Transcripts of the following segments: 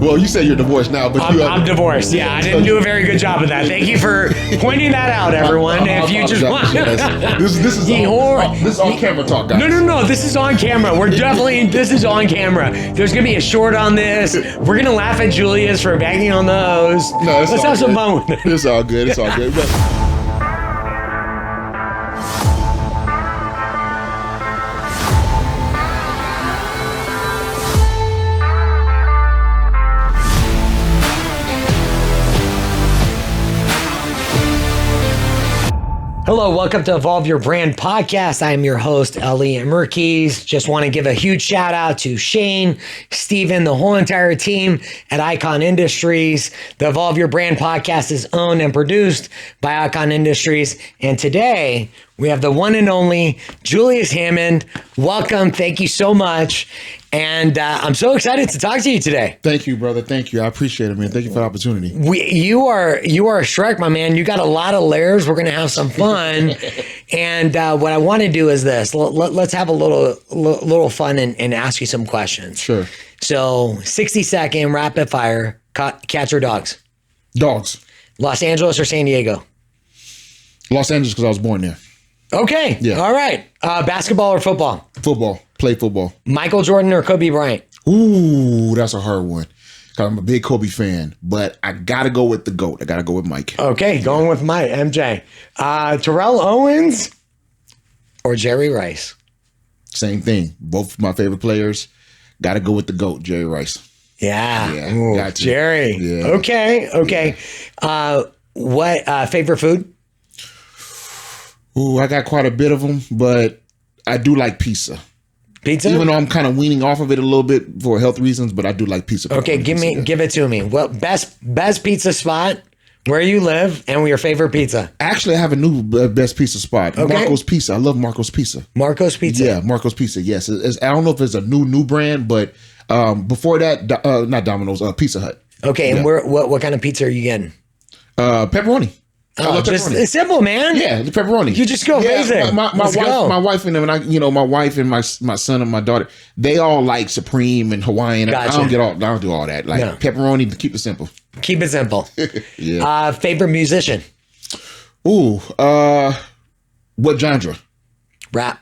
Well, you say you're divorced now, but I'm divorced. Yeah, I didn't do a very good job of that. Thank you for pointing that out, everyone. If you just want, this is on camera talk, guys. No. This is on camera. This is on camera. There's gonna be a short on this. We're gonna laugh at Julius for banging on the hose. No, let's have some fun with it. It's all good. It's all good. Hello, welcome to Evolve Your Brand podcast. I am your host, Ollie Amirkhiz. Just want to give a huge shout out to Shane, Steven, the whole entire team at Icon Industries. The Evolve Your Brand podcast is owned and produced by Icon Industries. And today we have the one and only Julius Hammond. Welcome. Thank you so much. And I'm so excited to talk to you today. Thank you, brother. Thank you. I appreciate it, man. Thank you for the opportunity. You are a Shrek, my man. You got a lot of layers. We're going to have some fun. And what I want to do is this. Let's have a little fun and ask you some questions. Sure. So 60-second rapid fire. Cats or dogs? Dogs. Los Angeles or San Diego? Los Angeles, because I was born there. Okay. Yeah. All right. Basketball or football? Football. Play football. Michael Jordan or Kobe Bryant? Ooh, that's a hard one. Cause I'm a big Kobe fan, but I gotta go with the GOAT. I gotta go with Mike. Okay, going with Mike, MJ. Terrell Owens or Jerry Rice? Same thing. Both my favorite players. Gotta go with the GOAT, Jerry Rice. Yeah. Ooh, got Jerry. Yeah. Okay. Yeah. What favorite food? Ooh, I got quite a bit of them, but I do like pizza. Pizza? Even though I'm kind of weaning off of it a little bit for health reasons, but I do like pizza. Okay, give it to me. Well, best pizza spot where you live and your favorite pizza. Actually, I have a new best pizza spot. Okay. Marco's Pizza. I love Marco's Pizza. Marco's Pizza. Yeah, Marco's Pizza. Yes, I don't know if it's a new brand, but before that, not Domino's, Pizza Hut. Okay, and what kind of pizza are you getting? Pepperoni. Oh, just it's simple, man. Yeah, the pepperoni. You just go basic. My wife and them, and my wife and my son and my daughter, they all like Supreme and Hawaiian. Gotcha. I don't do all that. Like pepperoni, to keep it simple. Keep it simple. Yeah. Favorite musician? Ooh, what genre? Rap.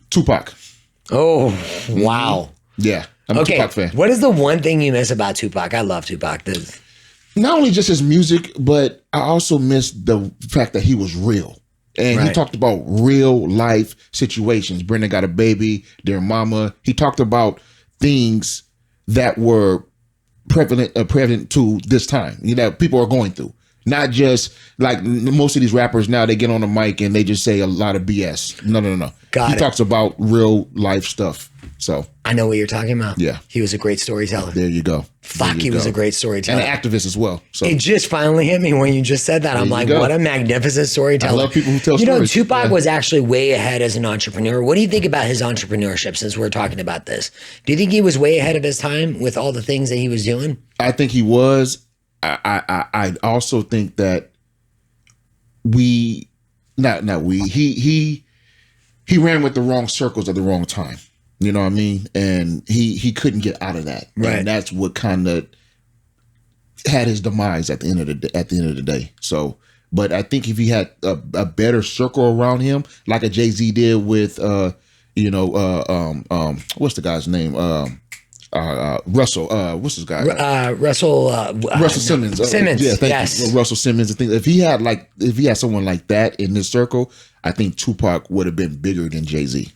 Tupac. Oh, wow. Yeah, I'm a Tupac fan. What is the one thing you miss about Tupac? I love Tupac. Not only just his music, but I also miss the fact that he was real. And he talked about real life situations. Brenda got a baby, their mama. He talked about things that were prevalent to this time, people are going through. Not just like most of these rappers now, they get on the mic and they just say a lot of BS. No. He talks about real life stuff. So I know what you're talking about. Yeah. He was a great storyteller. There you go. He was a great storyteller. And an activist as well. So it just finally hit me when you just said that. I'm like, what a magnificent storyteller. I love people who tell stories. Tupac was actually way ahead as an entrepreneur. What do you think about his entrepreneurship since we're talking about this? Do you think he was way ahead of his time with all the things that he was doing? I think he was. I also think that he ran with the wrong circles at the wrong time. You know what I mean? And he couldn't get out of that. Right. And that's what kind of had his demise at the end of the day. So, but I think if he had a better circle around him, like a Jay-Z did with what's the guy's name? Russell. What's this guy? Russell Simmons. Simmons. Yeah, thank yes. you. Russell Simmons. I think if he had someone like that in his circle, I think Tupac would have been bigger than Jay-Z.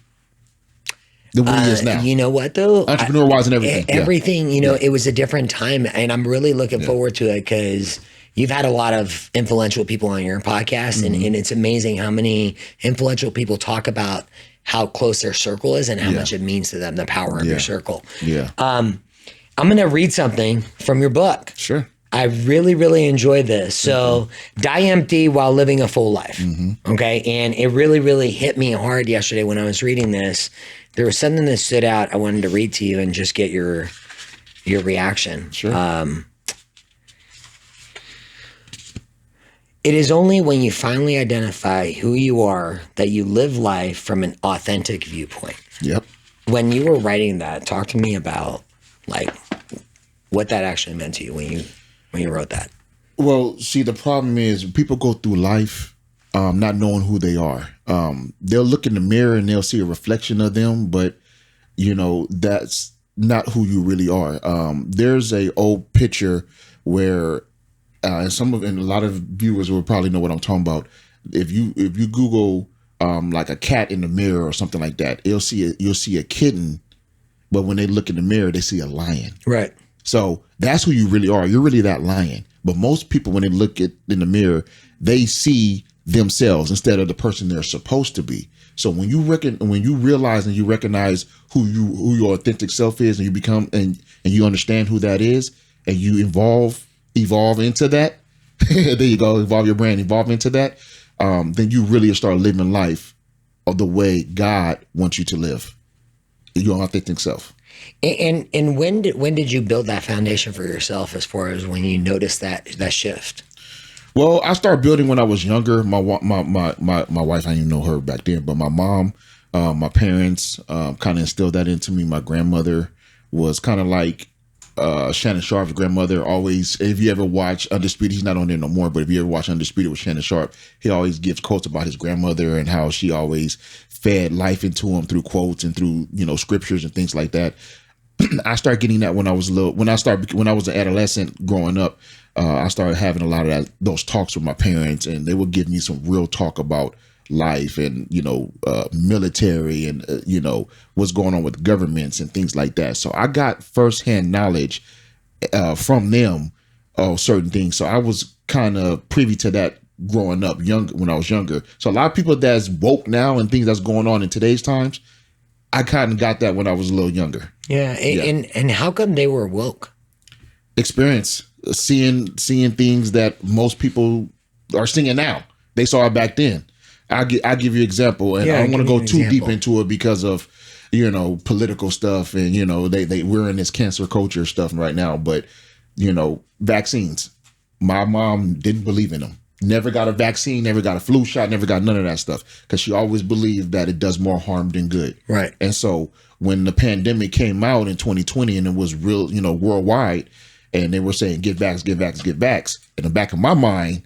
Than what he is now. You know what though? Entrepreneur-wise and everything. Everything, it was a different time, and I'm really looking forward to it because you've had a lot of influential people on your podcast, and it's amazing how many influential people talk about how close their circle is and how much it means to them, the power of your circle. Yeah. I'm going to read something from your book. Sure. I really, really enjoyed this. So, Die Empty While Living a Full Life. Okay. And it really, really hit me hard yesterday when I was reading this. There was something that stood out I wanted to read to you and just get your reaction. Sure. It is only when you finally identify who you are that you live life from an authentic viewpoint. Yep. When you were writing that, talk to me about like what that actually meant to you when you wrote that. Well, see, the problem is people go through life not knowing who they are. They'll look in the mirror and they'll see a reflection of them, but that's not who you really are. There's a old picture where, and a lot of viewers will probably know what I'm talking about. If you Google like a cat in the mirror or something like that, you'll see a kitten, but when they look in the mirror, they see a lion. Right. So that's who you really are. You're really that lion. But most people, when they look in the mirror, they see themselves instead of the person they're supposed to be. So when you realize and you recognize who your authentic self is, and you become and you understand who that is, and you evolve into that, there you go, evolve your brand, evolve into that, then you really start living life of the way God wants you to live, your authentic self. And when did you build that foundation for yourself, as far as when you noticed that shift? Well, I started building when I was younger. My wife, I didn't even know her back then, but my mom, my parents kind of instilled that into me. My grandmother was kind of like Shannon Sharp's grandmother. Always, if you ever watch Undisputed, he's not on there no more, but if you ever watch Undisputed with Shannon Sharp, he always gives quotes about his grandmother and how she always fed life into him through quotes and through scriptures and things like that. I started getting that when I was little. When I was an adolescent growing up, I started having a lot of those talks with my parents, and they would give me some real talk about life and military and what's going on with governments and things like that. So I got firsthand knowledge from them of certain things. So I was kind of privy to that growing up when I was younger. So a lot of people that's woke now and things that's going on in today's times, I kind of got that when I was a little younger. Yeah. And how come they were woke? Experience, seeing things that most people are seeing now. They saw it back then. I'll give you an example, and I don't want to go too deep into it because of political stuff, and we're in this cancer culture stuff right now. But vaccines, my mom didn't believe in them. Never got a vaccine, never got a flu shot, never got none of that stuff, because she always believed that it does more harm than good. Right. And so when the pandemic came out in 2020 and it was real, worldwide, and they were saying get vax, get vax, get vax, in the back of my mind,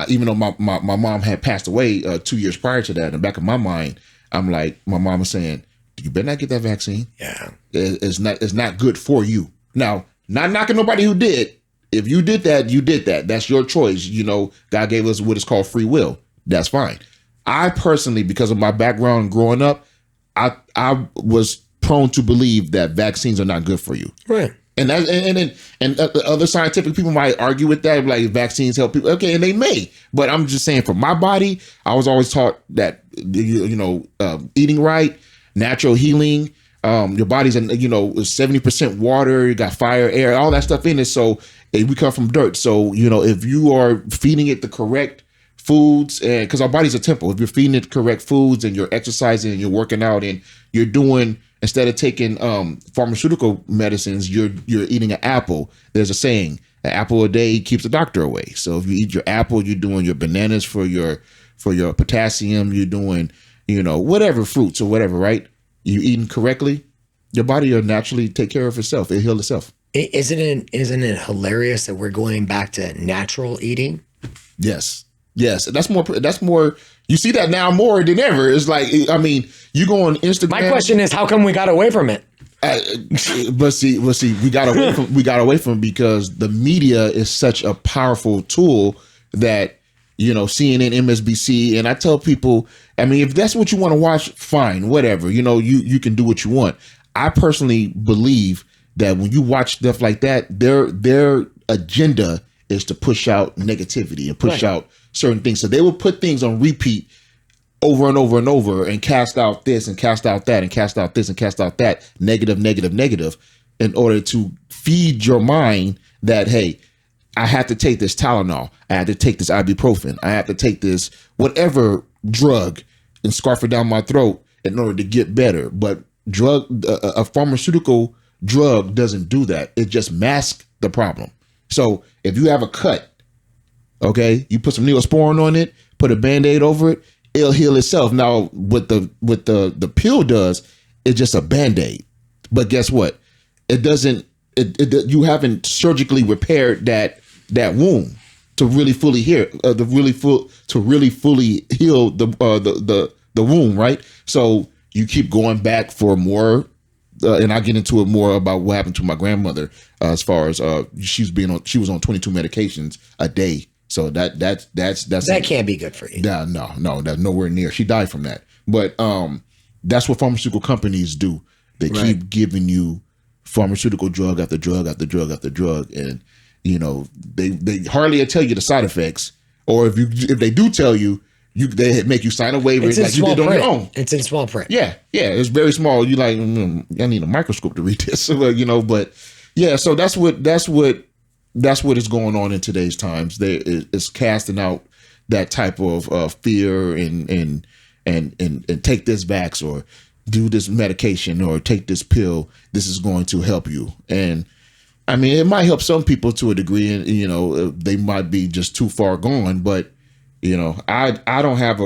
even though my mom had passed away 2 years prior to that, in the back of my mind, I'm like, my mom was saying, you better not get that vaccine. Yeah. It's not good for you. Now, not knocking nobody who did. If you did that, you did that. That's your choice. God gave us what is called free will. That's fine. I personally, because of my background growing up, I was prone to believe that vaccines are not good for you. Right. And other scientific people might argue with that, like vaccines help people. Okay, and they may, but I'm just saying, for my body, I was always taught that eating right, natural healing. Your body's 70% water. You got fire, air, all that stuff in it. So we come from dirt. So if you are feeding it the correct foods, and because our body's a temple, if you're feeding it the correct foods and you're exercising and you're working out and you're doing, instead of taking pharmaceutical medicines, you're eating an apple. There's a saying, an apple a day keeps the doctor away. So if you eat your apple, you're doing your bananas for your potassium, you're doing whatever fruits or whatever, right? You eating correctly, your body will naturally take care of itself. It'll heal itself. Isn't it hilarious that we're going back to natural eating? Yes. That's more. You see that now more than ever. It's like, you go on Instagram. My question is, how come we got away from it? But see, we got away from it because the media is such a powerful tool that, CNN, MSNBC, and I tell people, if that's what you want to watch, fine, whatever, you can do what you want. I personally believe that when you watch stuff like that, their agenda is to push out negativity and push out certain things. So they will put things on repeat over and over and over and cast out this and cast out that and cast out this and cast out that, negative, in order to feed your mind that, hey, I have to take this Tylenol, I have to take this ibuprofen, I have to take this whatever drug and scarf it down my throat in order to get better. But a pharmaceutical drug doesn't do that. It just masks the problem. So if you have a cut, okay, you put some Neosporin on it, put a Band-Aid over it, it'll heal itself. Now, what the pill does is just a Band-Aid. But guess what? It doesn't you haven't surgically repaired that wound to really fully heal, to really fully heal the wound, right? So you keep going back for more, and I get into it more about what happened to my grandmother as far as she was on 22 medications a day. So that can't be good for you. No, that's nowhere near. She died from that. But that's what pharmaceutical companies do. They keep giving you pharmaceutical drug after drug after drug after drug, and they hardly tell you the side effects, or if they do tell you, they make you sign a waiver like you did on your own. It's in small print. Yeah, it's very small. You like, I need a microscope to read this, But yeah, so that's what is going on in today's times. It's casting out that type of fear and take this vax or do this medication or take this pill. This is going to help you. And I mean, it might help some people to a degree, and they might be just too far gone. But I don't have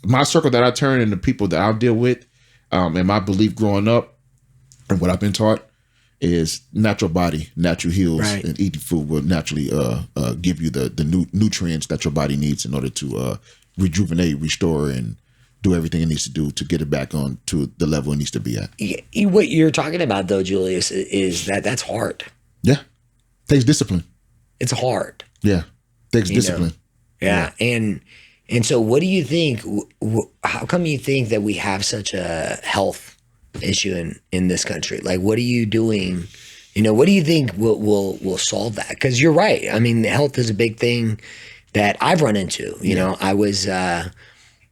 my circle that I turn and the people that I deal with, and my belief growing up and what I've been taught is natural body, natural heals, and eating food will naturally give you the nutrients that your body needs in order to rejuvenate, restore, and do everything it needs to do to get it back on to the level it needs to be at. What you're talking about, though, Julius, is that's hard. Yeah. Takes discipline. It's hard. Yeah. Takes discipline. Yeah. And so what do you think, how come you think that we have such a health issue in this country? Like, what are you doing? What do you think will solve that? Because you're right. I mean, health is a big thing that I've run into.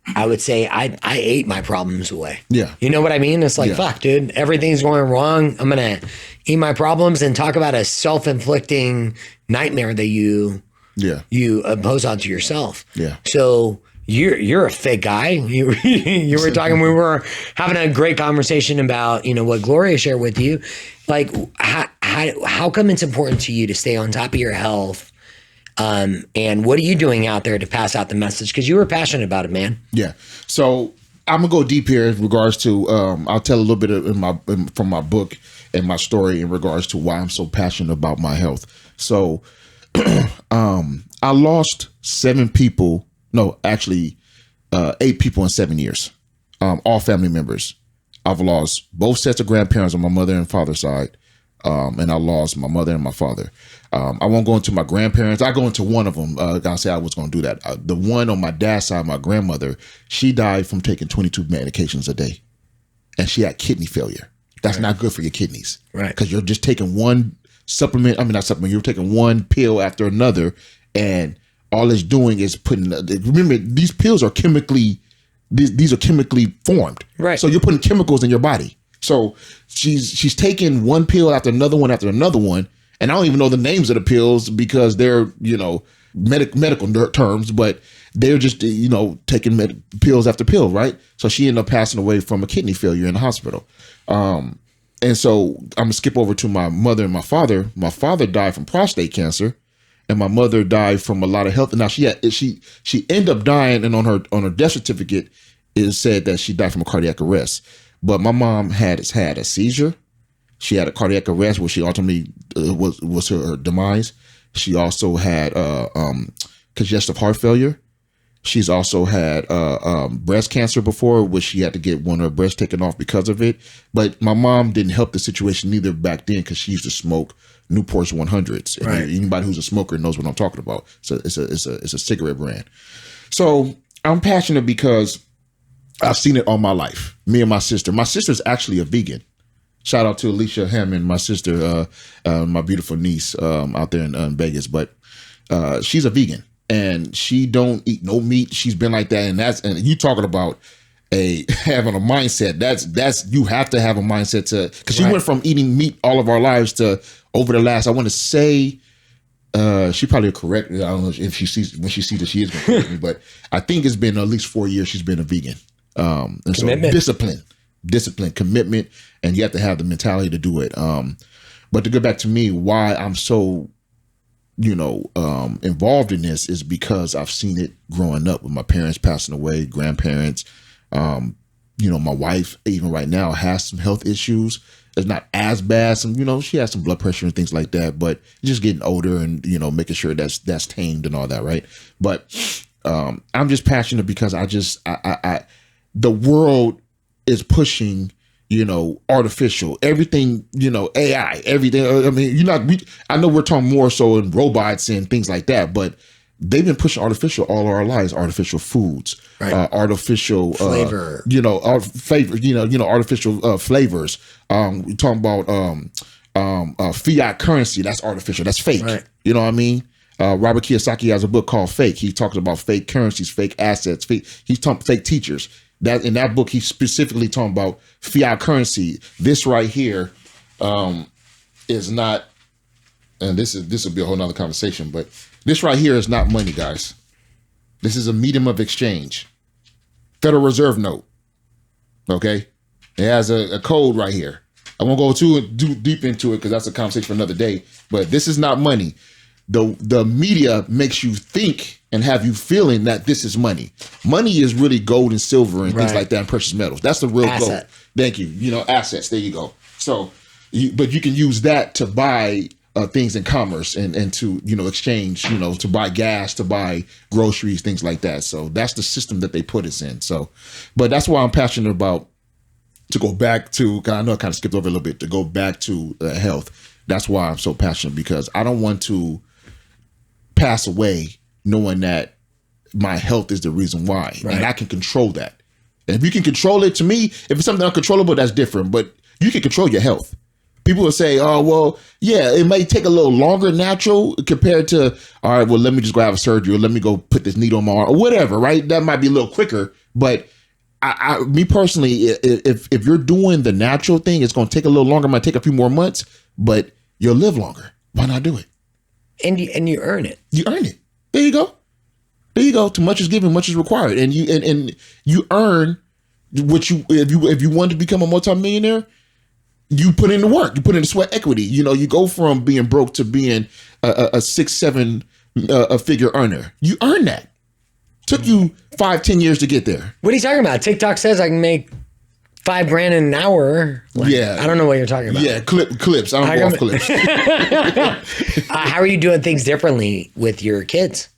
I would say I ate my problems away. Yeah. You know what I mean? It's like, fuck, dude, everything's going wrong. I'm going to eat my problems and talk about a self-inflicting nightmare that you impose onto yourself. Yeah. So you're a fit guy. You were talking, we were having a great conversation about, what Gloria shared with you. Like, how come it's important to you to stay on top of your health? And what are you doing out there to pass out the message? Because you were passionate about it, man. Yeah. So I'm gonna go deep here in regards to. I'll tell a little bit from my book and my story in regards to why I'm so passionate about my health. So, I lost 7 people. No, actually, 8 people in 7 years. All family members. I've lost both sets of grandparents on my mother and father's side. And I lost my mother and my father. I won't go into my grandparents. I go into one of them. I say I was going to do that. The one on my dad's side, my grandmother, she died from taking 22 medications a day. And she had kidney failure. That's not good for your kidneys. Right. Because you're just taking one supplement. I mean, not supplement. You're taking one pill after another. And all it's doing is remember, these pills are chemically formed. Right. So you're putting chemicals in your body. So she's taking one pill after another one, and I don't even know the names of the pills because they're medical terms, but they're just taking pills after pill, right? So she ended up passing away from a kidney failure in the hospital. And so I'm gonna skip over to my mother and my father. My father died from prostate cancer, and my mother died from a lot of health. Now she ended up dying, and on her death certificate it said that she died from a cardiac arrest. But my mom had a seizure. She had a cardiac arrest, where she ultimately was her demise. She also had congestive heart failure. She's also had breast cancer before, which she had to get one of her breasts taken off because of it. But my mom didn't help the situation either back then, because she used to smoke Newport's 100s. Right. Anybody who's a smoker knows what I'm talking about. So it's a cigarette brand. So I'm passionate because I've seen it all my life. Me and my sister. My sister's actually a vegan. Shout out to Julius Hammond, my sister, my beautiful niece out there in Vegas. But she's a vegan, and she don't eat no meat. She's been like that, and you talking about having a mindset. That's you have to have a mindset because she went from eating meat all of our lives to over the last, I want to say, she probably correct me. I don't know if she sees that she is going to correct me, but I think it's been at least 4 years she's been a vegan. And commitment. So discipline, commitment, and you have to have the mentality to do it. But to go back to me, why I'm so, involved in this is because I've seen it growing up with my parents passing away, grandparents. My wife, even right now, has some health issues. is not as bad. Some, she has some blood pressure and things like that, but just getting older and, making sure that's tamed and all that. Right. But, I'm just passionate because the world is pushing, artificial, everything, AI, everything. I mean, I know we're talking more so in robots and things like that, but they've been pushing artificial all our lives, artificial foods, right. Artificial flavor, artificial flavors. We're talking about fiat currency. That's artificial. That's fake. Right. You know what I mean? Robert Kiyosaki has a book called Fake. He talks about fake currencies, fake assets, he's talking fake teachers. That in that book, he's specifically talking about fiat currency. This right here is not, and this will be a whole nother conversation, but this right here is not money, guys. This is a medium of exchange. Federal Reserve note. Okay? It has a code right here. I won't go too deep into it because that's a conversation for another day, but this is not money. The media makes you think and have you feeling that this is money. Money is really gold and silver and things like that and precious metals. That's the real gold. Thank you. Assets. There you go. So, but you can use that to buy things in commerce and to, exchange, to buy gas, to buy groceries, things like that. So that's the system that they put us in. So, but that's why I'm passionate about, to go back to, I know I kind of skipped over a little bit, to go back to health. That's why I'm so passionate, because I don't want to pass away knowing that my health is the reason why, and I can control that. And if you can control it, to me, if it's something uncontrollable, that's different, but you can control your health. People will say, oh, well, yeah, it may take a little longer natural compared to, all right, well, let me just go have a surgery, or let me go put this needle on my arm, or whatever, right? That might be a little quicker, but me personally, if you're doing the natural thing, it's going to take a little longer, it might take a few more months, but you'll live longer. Why not do it? And you earn it. You earn it. There you go. There you go. Too much is given, much is required. And you earn what if you want to become a multimillionaire, you put in the work. You put in the sweat equity. You go from being broke to being a 6-7 figure earner. You earn that. Took you 5-10 years to get there. What are you talking about? TikTok says I can make $5,000 an hour. Yeah. I don't know what you're talking about. Yeah, clips. I don't go off clips. How are you doing things differently with your kids?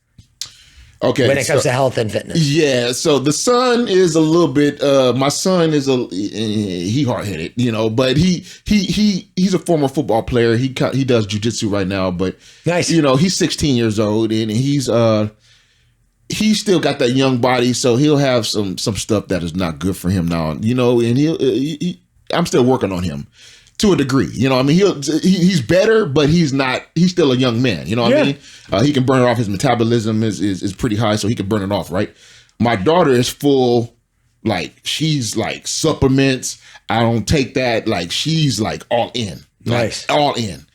Okay. When it comes to health and fitness. Yeah. So the son is a little bit, my son is he hard-headed, but he's a former football player. He does jujitsu right now, but nice. He's 16 years old and he's still got that young body, so he'll have some stuff that is not good for him now, and I'm still working on him to a degree. I mean, he's better, but he's still a young man. You know what I mean? He can burn it off. His metabolism is pretty high, so he can burn it off, right? My daughter is full, she's like supplements. I don't take that. She's all in. Nice. All in.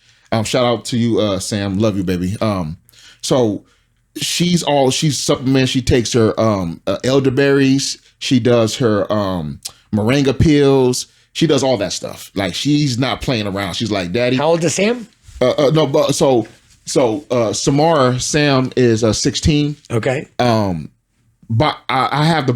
Shout out to you, Sam. Love you, baby. So she's supplements. She takes her elderberries. She does her moringa pills. She does all that stuff. She's not playing around. She's like, Daddy. How old is Sam? No, but so Samara, Sam is 16. Okay. But I have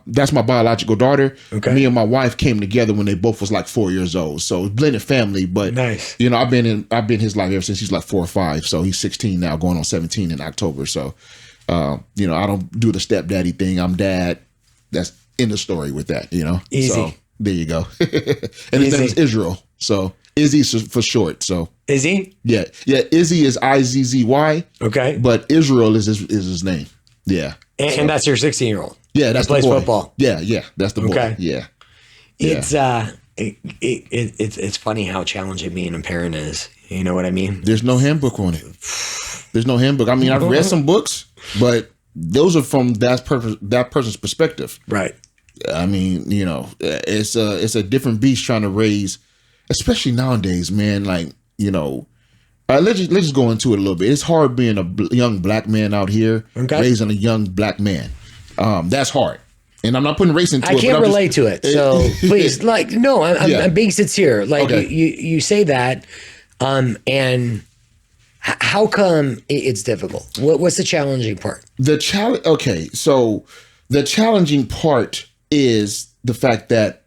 that's my biological daughter. Okay. Me and my wife came together when they both was 4 years old. So blended family, but nice. I've been his life ever since he's 4 or 5. So he's 16 now, going on 17 in October. So I don't do the stepdaddy thing. I'm dad. That's in the story with that, Easy. So there you go. And his name is Israel. So Izzy for short. So Izzy? Yeah. Izzy is Izzy. Okay. But Israel is his name. Yeah. And that's your 16-year-old. Yeah, that's plays the boy. Football. Yeah, that's the boy. Okay. Yeah. It's funny how challenging being a parent is. You know what I mean? There's no handbook on it. There's no handbook. I mean, I've read some books, but those are from that person's perspective. Right. I mean, it's a different beast trying to raise, especially nowadays, man. Let's just go into it a little bit. It's hard being a young black man out here, raising a young black man. That's hard. And I'm not putting race into it. I can't relate to it. So please, no, I'm being sincere. You say that, and how come it's difficult? What's the challenging part? Okay, so the challenging part is the fact that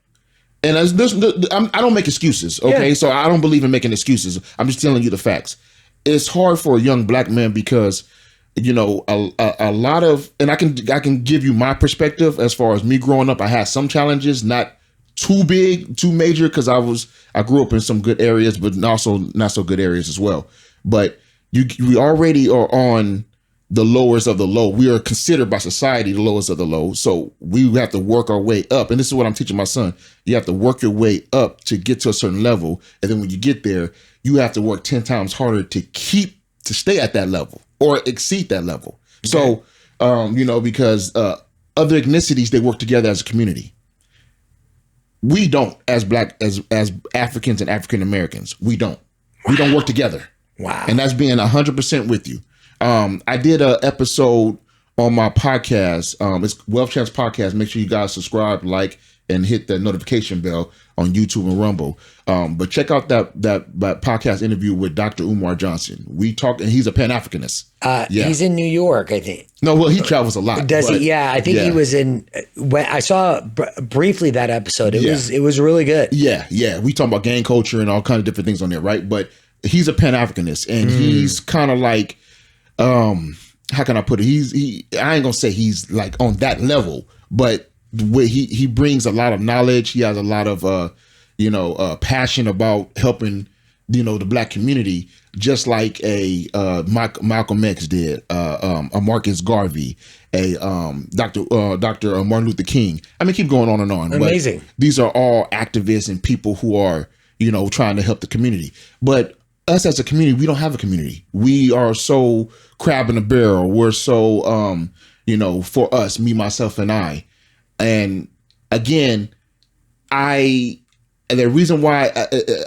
And I don't make excuses, okay? Yeah. So I don't believe in making excuses. I'm just telling you the facts. It's hard for a young black man because, you know, a lot of, and I can give you my perspective as far as me growing up. I had some challenges, not too big, too major, because I grew up in some good areas, but also not so good areas as well. But we already are on the lowest of the low. We are considered by society the lowest of the low. So we have to work our way up. And this is what I'm teaching my son. You have to work your way up to get to a certain level. And then when you get there, you have to work 10 times harder to stay at that level or exceed that level. Okay. So, you know, because other ethnicities, they work together as a community. We don't, as Africans and African Americans, we don't. Wow. We don't work together. Wow. And that's being 100% with you. I did an episode on my podcast. It's Wealth Chance Podcast. Make sure you guys subscribe, like, and hit the notification bell on YouTube and Rumble. But check out that podcast interview with Dr. Umar Johnson. We talked, and he's a Pan-Africanist. He's in New York, I think. No, well, he travels a lot. Does he? Yeah, I think he was in. When I saw briefly that episode, it was really good. Yeah. We talk about gang culture and all kinds of different things on there, right? But he's a Pan-Africanist, and he's kind of like, how can I put it? I ain't gonna say he's like on that level, but he brings a lot of knowledge. He has a lot of passion about helping, you know, the black community, just like a Malcolm X did, a Marcus Garvey, a Dr. Martin Luther King. I mean, keep going on and on. Amazing. But these are all activists and people who are, you know, trying to help the community. But us as a community, we don't have a community. We are so crab in a barrel. We're so, for us, me, myself, and I. And again, the reason why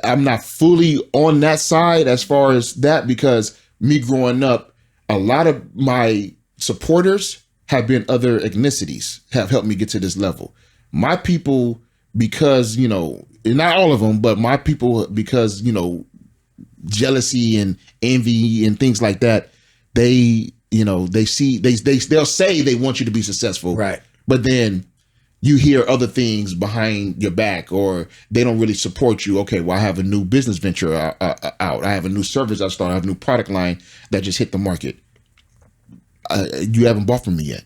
I'm not fully on that side as far as that, because me growing up, a lot of my supporters have been other ethnicities, have helped me get to this level. My people, because, you know, not all of them, but my people, because, you know, jealousy and envy and things like that, they'll say they want you to be successful, right? But then you hear other things behind your back, or they don't really support you. Okay, well, I have a new business venture out. I have a new service I started. I have a new product line that just hit the market. You haven't bought from me yet,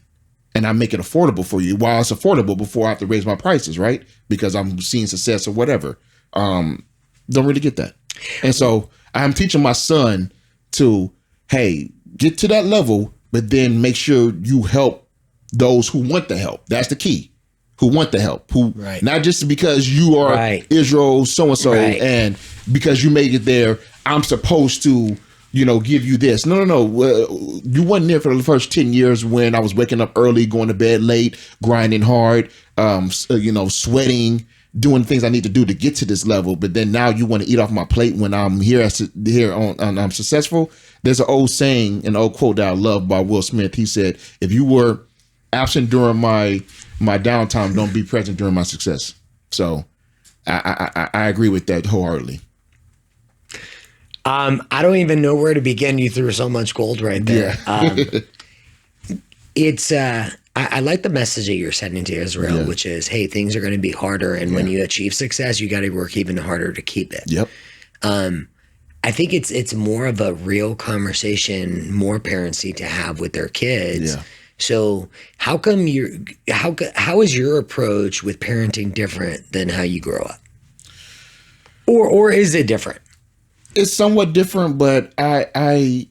and I make it affordable for you. While it's affordable, before I have to raise my prices, right? Because I'm seeing success or whatever. Don't really get that, and so I'm teaching my son to, hey, get to that level, but then make sure you help those who want the help. That's the key. Who want the help, right. Not just because you are Israel so-and-so, and because you made it there, I'm supposed to, you know, give you this. No. You wasn't there for the first 10 years when I was waking up early, going to bed late, grinding hard, sweating, doing things I need to do to get to this level. But then now you want to eat off my plate when I'm I'm successful. There's an old saying, an old quote that I love by Will Smith. He said, if you were absent during my downtime, don't be present during my success. So I agree with that wholeheartedly. I don't even know where to begin. You threw so much gold right there. Yeah. I like the message that you're sending to Israel, which is, hey, things are going to be harder. And when you achieve success, you got to work even harder to keep it. Yep. I think it's more of a real conversation more parents need to have with their kids. Yeah. So how is your approach with parenting different than how you grow up? Or is it different? It's somewhat different, but I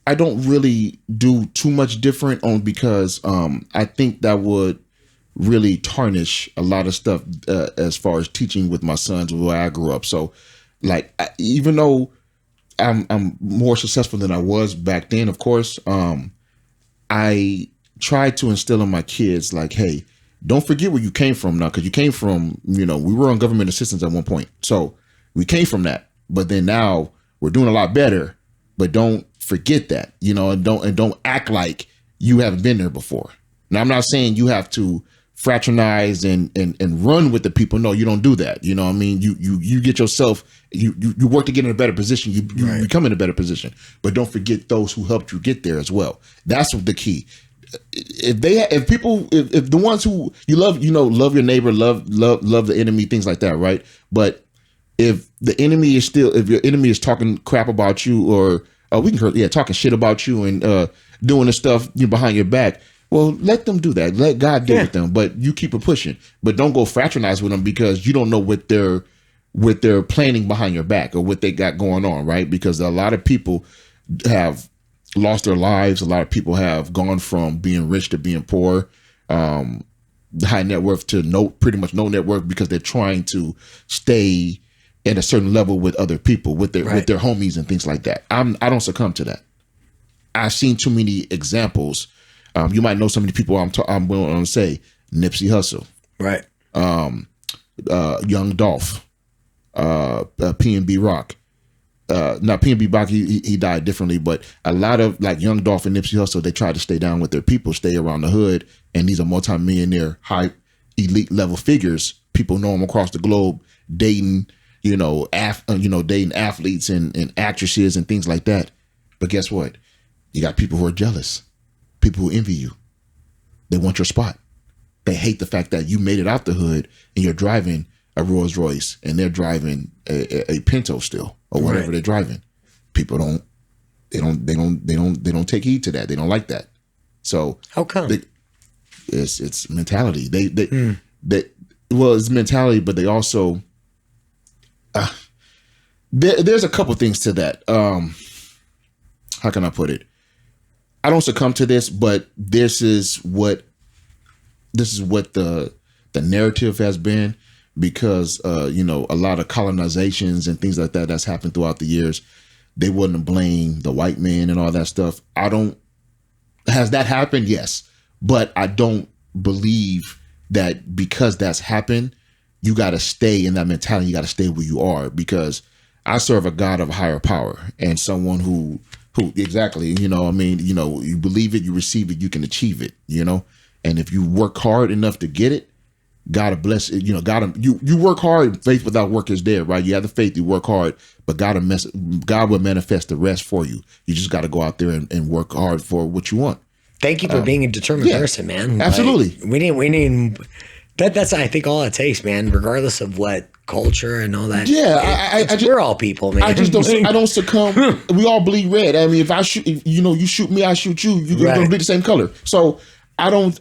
don't really do too much different because I think that would really tarnish a lot of stuff as far as teaching with my sons, the way I grew up. So like, even though I'm more successful than I was back then, of course, I try to instill in my kids, like, hey, don't forget where you came from now, because you came from, we were on government assistance at one point. So we came from that. But then now we're doing a lot better, but don't forget that, and don't act like you haven't been there before. Now, I'm not saying you have to fraternize and run with the people. No, you don't do that. You know what I mean? You get yourself, you work to get in a better position. You become in a better position, but don't forget those who helped you get there as well. That's the key. if the ones who you love, love your neighbor, love the enemy, things like that, right? But if your enemy is talking crap about you, or talking shit about you and doing the stuff behind your back, well, let them do that. Let God deal with them, but you keep it pushing. But don't go fraternize with them, because you don't know what they're planning behind your back or what they got going on, right? Because a lot of people have lost their lives. A lot of people have gone from being rich to being poor, high net worth to pretty much no net worth, because they're trying to stay at a certain level with other people, with their homies and things like that. I don't succumb to that. I've seen too many examples. You might know some of the people I'm willing to say: Nipsey Hussle, right? Young Dolph, P&B Rock. Now P&B Rock, he died differently, but a lot of like Young Dolph and Nipsey Hussle, they tried to stay down with their people, stay around the hood, and these are multi-millionaire, high elite level figures. People know them across the globe, dating, dating athletes and actresses and things like that. But guess what? You got people who are jealous, people who envy you. They want your spot. They hate the fact that you made it out the hood and you're driving a Rolls Royce and they're driving a Pinto still, or whatever they're driving. People don't take heed to that. They don't like that. So how come? It's mentality. It's mentality, but they also there's a couple things to that. How can I put it? I don't succumb to this, but this is what the narrative has been, because a lot of colonizations and things like that that's happened throughout the years. They wouldn't blame the white man and all that stuff. Has that happened? Yes, but I don't believe that because that's happened, you got to stay in that mentality. You got to stay where you are, because I serve a God of a higher power and someone who exactly, you believe it, you receive it, you can achieve it, and if you work hard enough to get it, God bless it. You work hard. Faith without work is dead, right? You have the faith, you work hard, but God will manifest the rest for you. You just got to go out there and work hard for what you want. Thank you for being a determined person, man. Absolutely. Like, we need that's I think all it takes, man, regardless of what culture and all that. Yeah, we're all people, man. I don't succumb. We all bleed red. I mean, if I shoot, you shoot me, I shoot you. You're gonna bleed the same color. So I don't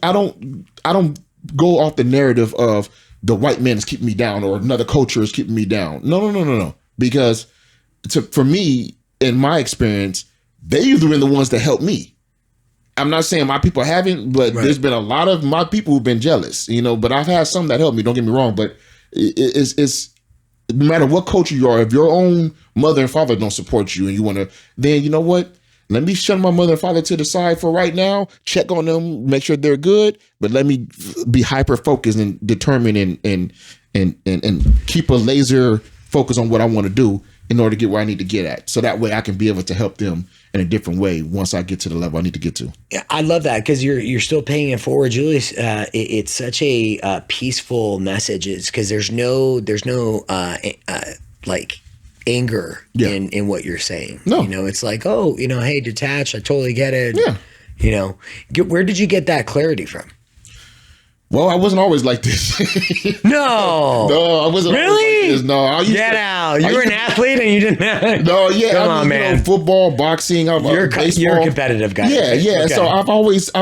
go off the narrative of the white man is keeping me down or another culture is keeping me down. No. Because for me, in my experience, they've been the ones that helped me. I'm not saying my people haven't, but there's been a lot of my people who've been jealous, but I've had some that helped me. Don't get me wrong, but it's no matter what culture you are, if your own mother and father don't support you and you want to, then you know what? Let me shut my mother and father to the side for right now, check on them, make sure they're good, but let me be hyper focused and determined and keep a laser focus on what I want to do in order to get where I need to get at. So that way I can be able to help them in a different way once I get to the level I need to get to. Yeah, I love that, because you're still paying it forward, Julius. It's such a peaceful message. It's because there's no like anger in what you're saying. No, it's like, hey, detach. I totally get it. Yeah, where did you get that clarity from? Well, I wasn't always like this. No, I wasn't. Really? Always like this. No, I used get to, out. You were an athlete and you didn't. No, yeah. Come on, man. Football, boxing. You're a competitive guy. Yeah, yeah. Okay. So I've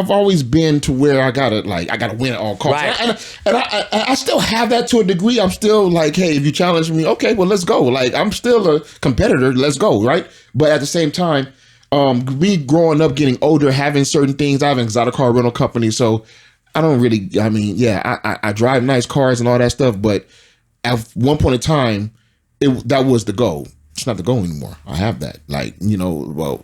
always been to where I gotta win at all costs. Right. And I still have that to a degree. I'm still like, hey, if you challenge me, okay, well, let's go. Like, I'm still a competitor. Let's go, right? But at the same time, me growing up, getting older, having certain things. I have an exotic car rental company, so I don't really, I drive nice cars and all that stuff, but at one point in time, that was the goal. It's not the goal anymore. I have that.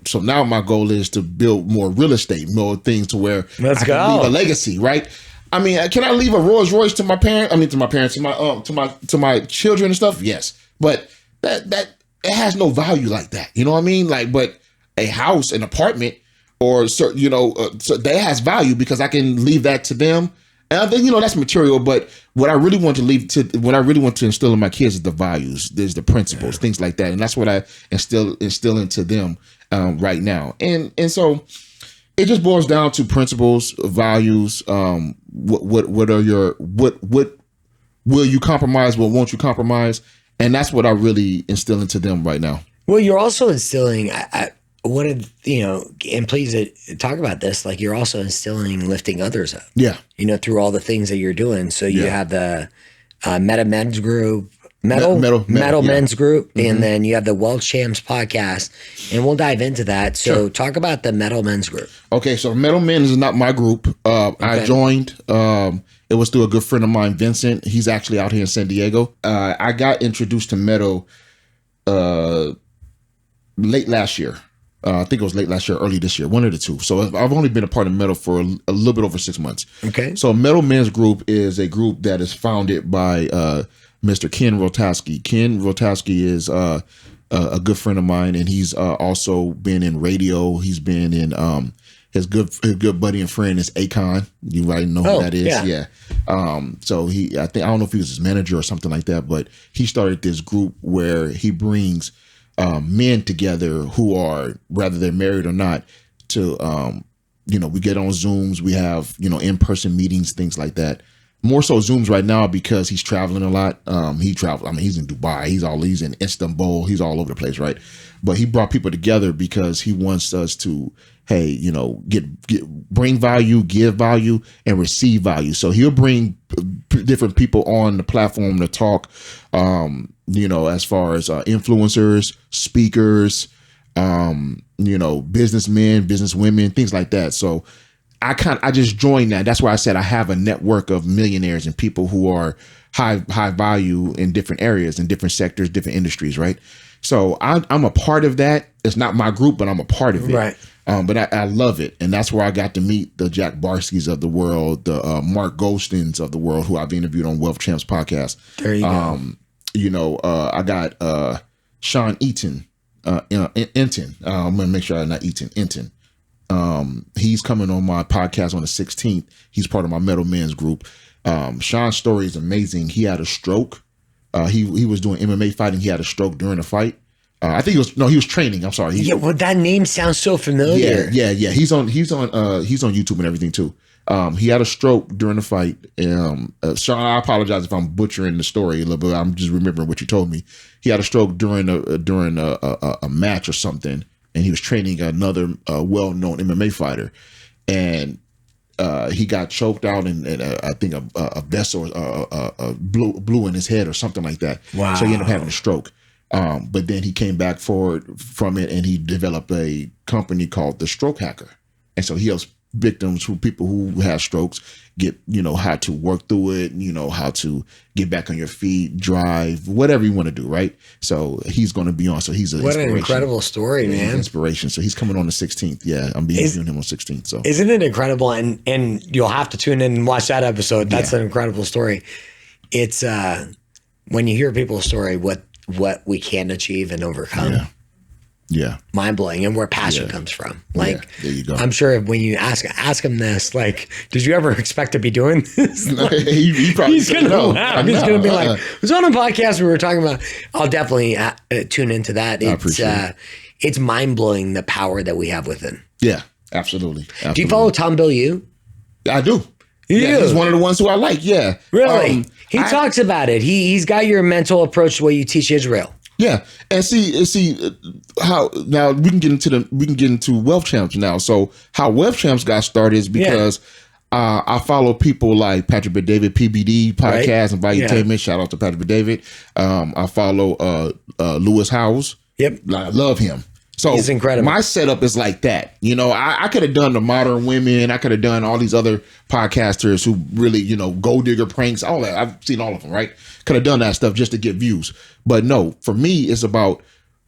So now my goal is to build more real estate, more things to where I can leave a legacy, right? I mean, can I leave a Rolls Royce to my parents? To my children and stuff? Yes. But that it has no value like that. You know what I mean? But a house, an apartment, or so that has value because I can leave that to them, and I think that's material. But what I really want to instill in my kids is the values, there's the principles, things like that, and that's what I instill into them right now. And so It just boils down to principles, values. What are your what will you compromise? What won't you compromise? And that's what I really instill into them right now. Well, you're also instilling. And please talk about this. Like, you're also instilling lifting others up. Yeah. Through all the things that you're doing. So you have the Meta Men's Group. Metal Men's Group, and then you have the Wealth Champs podcast, and we'll dive into that. So talk about the Metal Men's Group. Okay, so Metal Men's is not my group. I joined. It was through a good friend of mine, Vincent. He's actually out here in San Diego. I got introduced to Metal late last year. I think it was late last year, early this year, one of the two. So I've only been a part of Metal for a little bit over 6 months. Okay. So Metal Men's Group is a group that is founded by Mr. Ken Rotowski. Ken Rotowski is a good friend of mine, and he's also been in radio. He's been in his good buddy and friend is Akon. You might know who that is. Yeah. So I don't know if he was his manager or something like that, but he started this group where he brings men together who are, whether they're married or not, to we get on Zooms, we have in-person meetings, things like that. More so Zooms right now because he's traveling a lot. He's in Dubai. He's in Istanbul. He's all over the place, right? But he brought people together because he wants us to, bring value, give value, and receive value. So he'll bring different people on the platform to talk, as far as influencers, speakers, businessmen, businesswomen, things like that. So I just joined that. That's why I said I have a network of millionaires and people who are high value in different areas, in different sectors, different industries, right? So I'm a part of that. It's not my group, but I'm a part of it. Right. But I love it. And that's where I got to meet the Jack Barskys of the world, the Mark Goldsteins of the world, who I've interviewed on Wealth Champs podcast. There you go. I got Sean Eaton, Enton. I'm going to make sure I'm not Eaton, Enton. He's coming on my podcast on the 16th. He's part of my Metal Men's Group. Sean's story is amazing. He had a stroke. He was doing MMA fighting. He had a stroke during a fight. He was training. I'm sorry. That name sounds so familiar. Yeah. He's on YouTube and everything too. He had a stroke during the fight. Sean, I apologize if I'm butchering the story a little bit. I'm just remembering what you told me. He had a stroke during a match or something, and he was training another well-known MMA fighter, and he got choked out, and I think a vessel blew in his head or something like that. Wow. So he ended up having a stroke. But then he came back from it, and he developed a company called the Stroke Hacker. And so he helps people who have strokes get, how to work through it, how to get back on your feet, drive, whatever you want to do, right? So he's going to be on. So he's what an incredible story, man. He's inspiration. So he's coming on the 16th. Yeah, I'm interviewing him on 16th. So isn't it incredible? And you'll have to tune in and watch that episode. That's an incredible story. It's when you hear people's story, what we can achieve and overcome. Yeah. Mind blowing, and where passion comes from. Like, there you go. I'm sure when you ask him this, like, did you ever expect to be doing this? Like, he's going to laugh. He's going to be like, it was on a podcast we were talking about. I'll definitely tune into that. I appreciate it. It's mind blowing the power that we have within. Yeah, absolutely. Do you follow Tom Bilyeu? I do. He's one of the ones who I like. Yeah. Really? He talks about it. He's got your mental approach to what you teach Israel. Yeah, and see how now we can get into Wealth Champs now. So how Wealth Champs got started is because I follow people like Patrick Bet-David, PBD podcast and Valuetainment. Shout out to Patrick Bet-David. I follow Lewis Howes. Yep, I love him. So he's incredible. My setup is like that. I could have done the Modern Women. I could have done all these other podcasters who really, gold digger pranks, all that. I've seen all of them, right? Could have done that stuff just to get views. But no, for me, it's about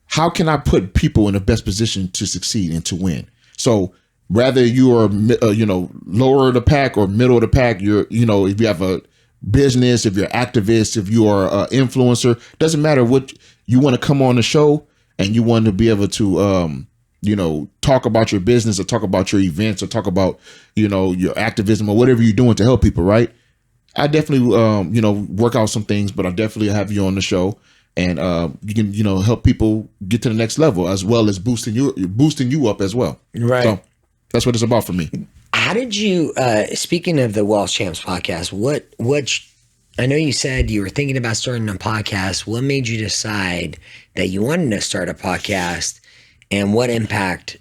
how can I put people in the best position to succeed and to win. So whether you are, lower of the pack or middle of the pack, if you have a business, if you're an activist, if you are an influencer, doesn't matter what you want to come on the show and you want to be able to, talk about your business or talk about your events or talk about, your activism or whatever you're doing to help people, right? I definitely, work out some things, but I definitely have you on the show, and you can, help people get to the next level as well as boosting you up as well. Right. That's what it's about for me. How did you, speaking of the Wealth Champs podcast, I know you said you were thinking about starting a podcast. What made you decide that you wanted to start a podcast, and what impact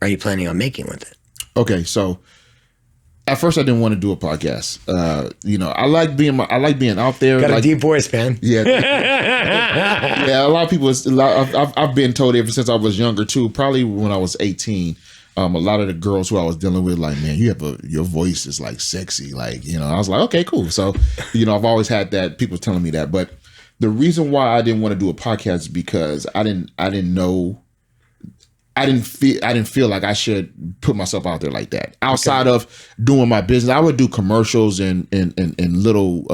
are you planning on making with it? Okay, so at first I didn't want to do a podcast. I like being out there. Got a deep voice, man. Yeah, yeah. A lot of people. I've been told ever since I was younger too. Probably when I was 18. A lot of the girls who I was dealing with, like, man, your voice is like sexy, like, I was like, okay, cool. So, I've always had that, people telling me that. But the reason why I didn't want to do a podcast is because I didn't feel like I should put myself out there like that. Outside of doing my business, I would do commercials and little,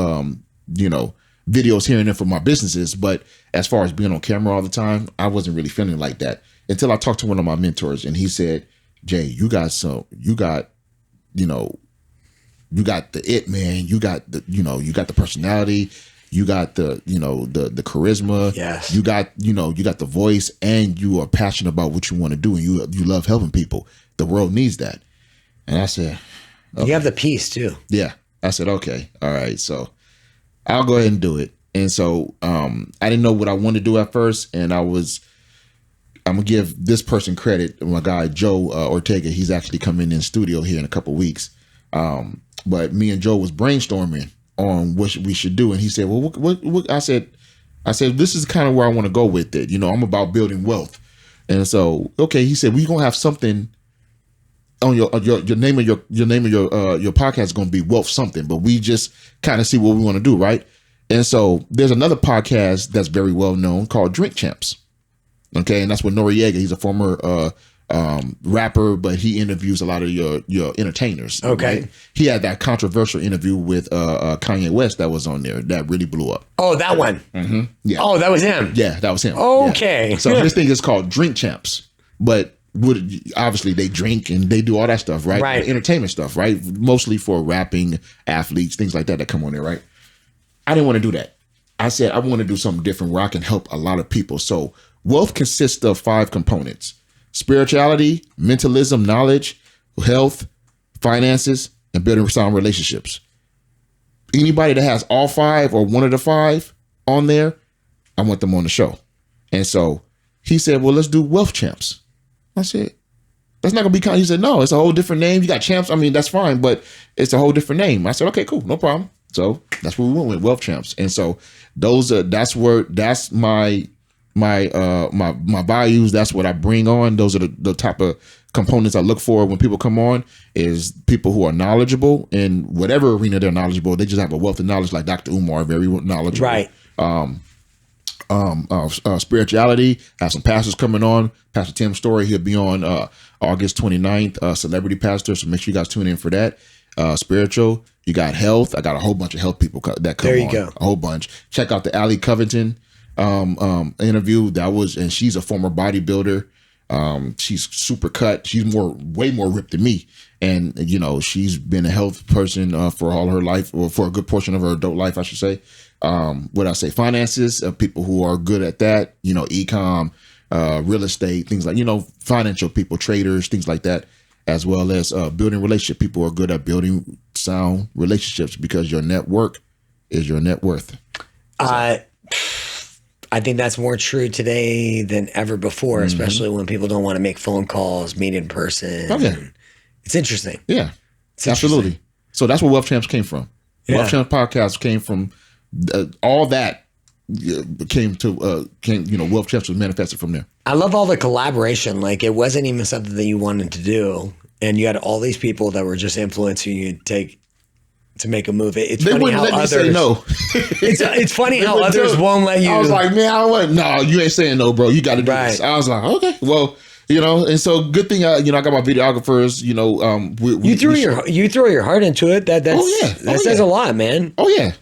videos here and there for my businesses. But as far as being on camera all the time, I wasn't really feeling like that until I talked to one of my mentors, and he said, Jay, you got the it, man. You got the personality, you got the charisma. Yes. You got the voice, and you are passionate about what you want to do, and you love helping people. The world needs that. And I said, okay. You have the peace too. Yeah. I said, okay, all right. So I'll go ahead and do it. And so I didn't know what I wanted to do at first, and I'm gonna give this person credit. My guy Joe Ortega, he's actually coming in studio here in a couple weeks. But me and Joe was brainstorming on what we should do, and he said, "Well, what?" I said, "This is kind of where I want to go with it. I'm about building wealth." And so, okay, he said, "We're gonna have something on your name of your podcast is gonna be Wealth something, but we just kind of see what we want to do, right?" And so, there's another podcast that's very well known called Drink Champs. Okay, and that's with Noriega. He's a former rapper, but he interviews a lot of your entertainers. Okay, right? He had that controversial interview with Kanye West that was on there that really blew up. Oh, that one. Mm-hmm. Yeah. Oh, that was him. Yeah, that was him. Okay. Yeah. So his thing is called Drink Champs, but obviously they drink and they do all that stuff, right? Right. Entertainment stuff, right? Mostly for rapping, athletes, things like that come on there, right? I didn't want to do that. I said I want to do something different where I can help a lot of people. So wealth consists of 5 components: spirituality, mentalism, knowledge, health, finances, and building sound relationships. Anybody that has all 5 or one of the 5 on there, I want them on the show. And so he said, well, let's do Wealth Champs. I said, that's not going to be kind. He said, no, it's a whole different name. You got champs. I mean, that's fine, but it's a whole different name. I said, okay, cool. No problem. So that's where we went with, Wealth Champs. And so that's my values. That's what I bring on. Those are the type of components I look for when people come on, is people who are knowledgeable in whatever arena they're knowledgeable. They just have a wealth of knowledge, like Dr. Umar, very knowledgeable. Right. Spirituality. I have some pastors coming on. Pastor Tim Story, he'll be on August 29th, celebrity pastor. So make sure you guys tune in for that. Spiritual. You got health. I got a whole bunch of health people that come on. There you go. A whole bunch. Check out the Allie Covington interview. And she's a former bodybuilder. She's super cut. She's way more ripped than me. And, she's been a health person for all her life, or for a good portion of her adult life, I should say. What I say, finances, people who are good at that, e-com, real estate, things like, financial people, traders, things like that, as well as building relationship. People who are good at building sound relationships, because your network is your net worth. I think that's more true today than ever before, especially when people don't want to make phone calls, meet in person. Okay. It's interesting. Yeah, absolutely. So that's where Wealth Champs came from. Yeah. Wealth Champs podcast came from all that. Wealth Champs was manifested from there. I love all the collaboration. Like, it wasn't even something that you wanted to do, and you had all these people that were just influencing you to make a move. It's they funny wouldn't how let others me say no. It's funny how others won't let you. I was like, man, I don't want. No, you ain't saying no, bro. You got to do this. I was like, okay, well, and so good thing, I got my videographers. You throw your heart into it. That says a lot, man. Oh yeah.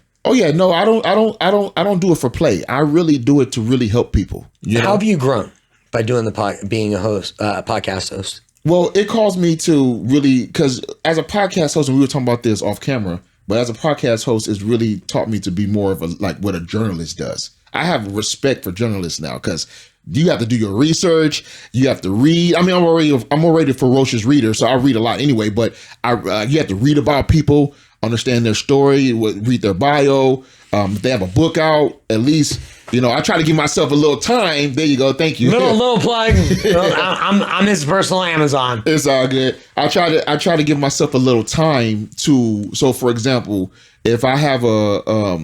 No, I don't do it for play. I really do it to really help people. How have you grown by doing being a host, podcast host? Well, it caused me to really, because as a podcast host, and we were talking about this off camera, but as a podcast host, it's really taught me to be more of like what a journalist does. I have respect for journalists now, because you have to do your research. You have to read. I mean, I'm already a ferocious reader, so I read a lot anyway. But you have to read about people, understand their story, read their bio. If they have a book out, at least, I try to give myself a little time. There you go. Thank you. Little plug. I'm his personal Amazon. It's all good. I try to give myself a little time so for example, if I have a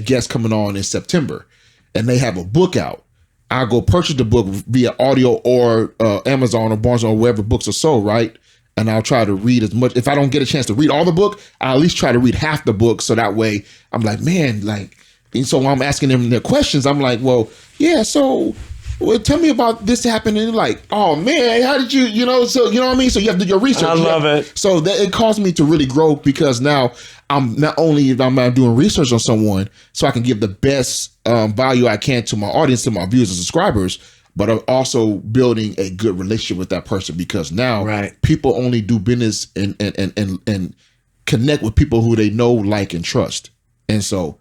guest coming on in September and they have a book out, I go purchase the book via audio or Amazon or Barnes or wherever books are sold, right? And I'll try to read as much. If I don't get a chance to read all the book, I at least try to read half the book. So that way I'm like, man, and so when I'm asking them their questions, I'm like, well, yeah, so tell me about this happening. And like, oh man, how did you, so you know what I mean? So you have to do your research. I love it. So that it caused me to really grow, because now I'm not only doing research on someone so I can give the best value I can to my audience, to my viewers and subscribers, but I'm also building a good relationship with that person, because now people only do business and connect with people who they know, like, and trust. And so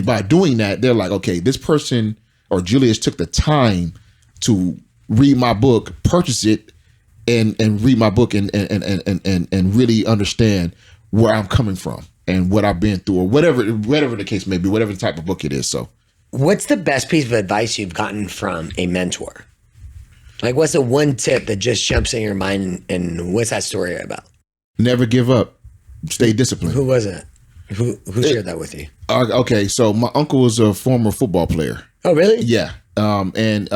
by doing that, they're like, okay, this person or Julius took the time to read my book, purchase it, and read my book and really understand where I'm coming from and what I've been through, or whatever the case may be, whatever the type of book it is. So what's the best piece of advice you've gotten from a mentor? Like, what's the one tip that just jumps in your mind, and what's that story about? Never give up. Stay disciplined. Who was it? Who shared that with you? Okay, so my uncle was a former football player. Oh, really? Yeah. And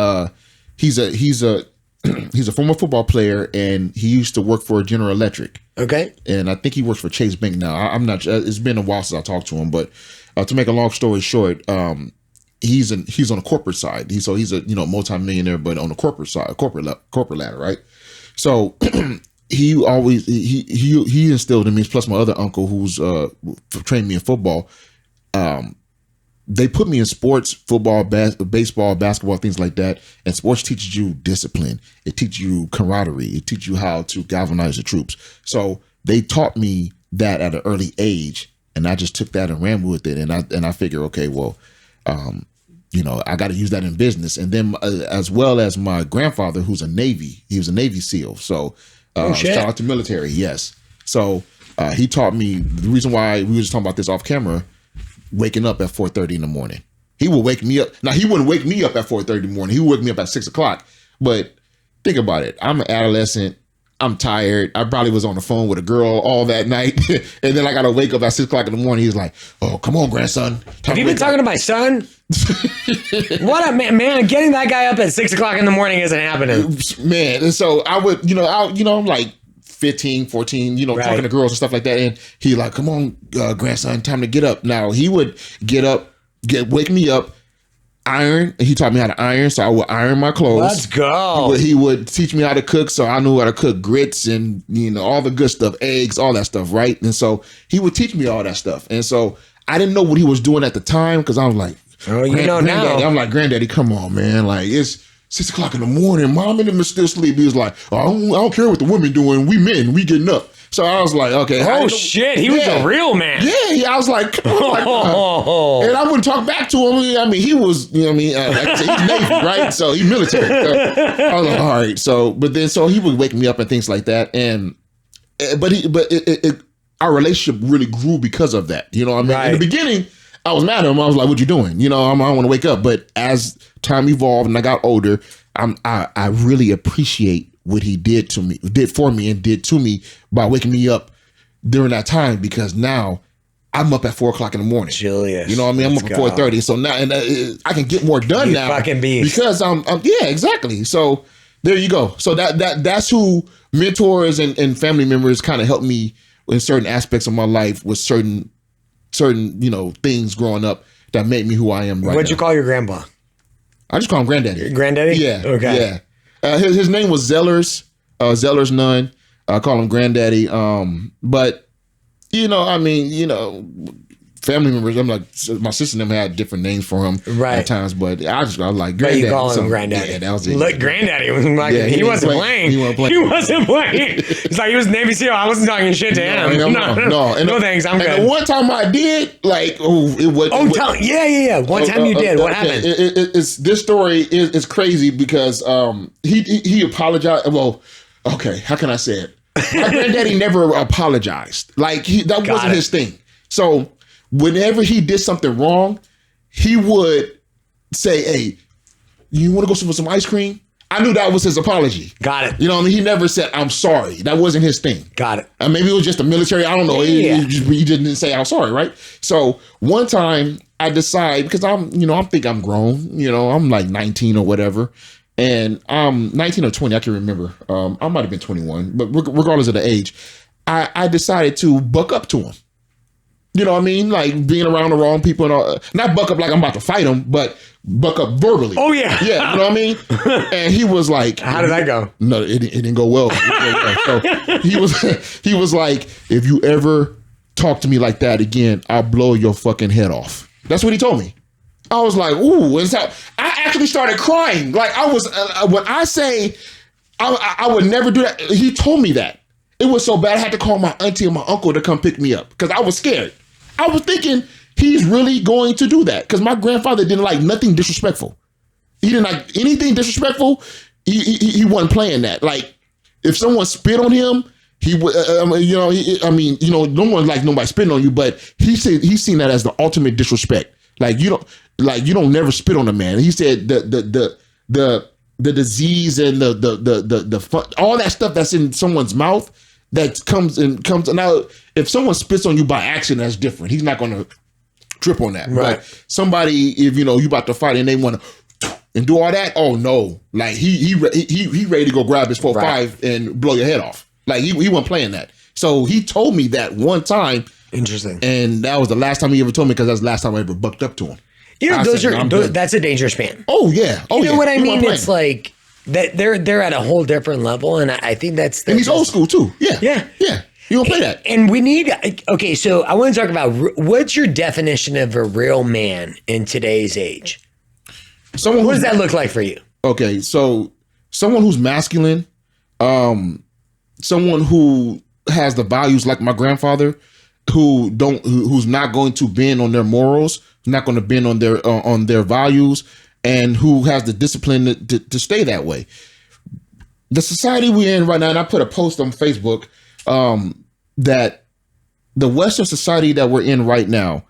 he's a former football player, and he used to work for General Electric. Okay. And I think he works for Chase Bank now. I'm not. It's been a while since I talked to him, but to make a long story short, he's on the corporate side. He's a multi-millionaire, but on the corporate side, corporate ladder, right? So he instilled in me, plus my other uncle who's trained me in football. They put me in sports, football, baseball, basketball, things like that. And sports teaches you discipline. It teaches you camaraderie. It teaches you how to galvanize the troops. So they taught me that at an early age, and I just took that and ran with it. And I figure, okay, well, I got to use that in business. And then as well as my grandfather, he was a Navy SEAL. So shout out to military. Yes. So he taught me the reason why we were just talking about this off camera. Waking up at 4:30 in the morning. He would wake me up. Now, he wouldn't wake me up at 4:30 in the morning. He would wake me up at 6 o'clock. But think about it. I'm an adolescent. I'm tired. I probably was on the phone with a girl all that night. And then I got to wake up at 6 o'clock in the morning. He's like, oh, come on, grandson. Have you been talking to my son? What a man. Getting that guy up at 6 o'clock in the morning isn't happening. Man. And so I would, I'm like 15, 14, talking to girls and stuff like that. And he like, come on, grandson, time to get up. Now he would get up, wake me up, iron. He taught me how to iron. So I would iron my clothes. Let's go. He would teach me how to cook. So I knew how to cook grits and, all the good stuff, eggs, all that stuff. Right. And so he would teach me all that stuff. And so I didn't know what he was doing at the time, because I was like, oh, now. I'm like, granddaddy, come on, man. Like, it's 6 o'clock in the morning. Mom and them are still asleep. He was like, oh, I don't care what the women doing. We men, we getting up. So I was like, okay. Oh, shit. He was a real man. Yeah. I was like, and I wouldn't talk back to him. I mean, he was, like I said, he's Navy, right? So he's military. So I was like, all right. So he would wake me up and things like that. And, our relationship really grew because of that. You know what I mean? Right. In the beginning, I was mad at him. I was like, what you doing? I don't want to wake up. But as time evolved and I got older, I really appreciate what he did for me and did to me by waking me up during that time, because now I'm up at 4 o'clock in the morning. Julius. You know what I mean? I'm up at 4:30. So now I can get more done now. Fucking beast. Because yeah, exactly. So there you go. So that's who mentors and family members kind of helped me in certain aspects of my life with certain things growing up that made me who I am right now. What'd you call your grandpa? I just call him Granddaddy. Granddaddy? Yeah. Okay. Yeah. His name was Zellers Nunn. I call him Granddaddy. But family members, I'm like, my sister and them had different names for him at times, but I was like, Granddaddy. But you call him Granddaddy. Yeah, that was it. Look, Granddaddy was like, he wasn't playing. He wasn't playing. It's like he was Navy SEAL. I wasn't talking shit to him. No, thanks. I'm good. And the one time I did, like, it was. One time you did. What happened? This story is crazy because he apologized. Well, okay, how can I say it? My granddaddy never apologized. Like that wasn't his thing. So whenever he did something wrong, he would say, "Hey, you want to go for some ice cream?" I knew that was his apology. Got it. You know what I mean? He never said, "I'm sorry." That wasn't his thing. Got it. And maybe it was just the military. I don't know. He didn't say, "I'm sorry," right? So one time I decide, because I think I'm grown. I'm like 19 or whatever. And 19 or 20, I can remember. I might have been 21, but regardless of the age, I decided to buck up to him. You know what I mean? Like being around the wrong people and all. Not buck up like I'm about to fight him, but buck up verbally. Oh, yeah. Yeah, you know what I mean? And he was like... How did that go? No, it didn't go well. So he was like, if you ever talk to me like that again, I'll blow your fucking head off. That's what he told me. I was like, ooh. And so I actually started crying. Like I was... when I say I would never do that, he told me that. It was so bad I had to call my auntie and my uncle to come pick me up because I was scared. I was thinking he's really going to do that because my grandfather didn't like nothing disrespectful. He didn't like anything disrespectful. He wasn't playing that. Like if someone spit on him, he would. No one like nobody spitting on you, but he said he's seen that as the ultimate disrespect. Like you don't never spit on a man. He said the disease and the fun, all that stuff that's in someone's mouth. That comes now. If someone spits on you by accident, that's different. He's not going to trip on that. Right. But somebody, if you about to fight and they want to and do all that, oh no! Like he ready to go grab his 4.5 and blow your head off. Like he wasn't playing that. So he told me that one time. Interesting. And that was the last time he ever told me because that's the last time I ever bucked up to him. That's a dangerous man. Oh yeah. Oh, you know what I mean? It's like. That they're at a whole different level, and I think that's and he's old school too. Yeah. You don't play that. And we need So I want to talk about what's your definition of a real man in today's age. What does that look like for you? Okay, so someone who's masculine, someone who has the values like my grandfather, who's not going to bend on their morals, not going to bend on their values. And who has the discipline to stay that way. The society we're in right now, and I put a post on Facebook that the Western society that we're in right now,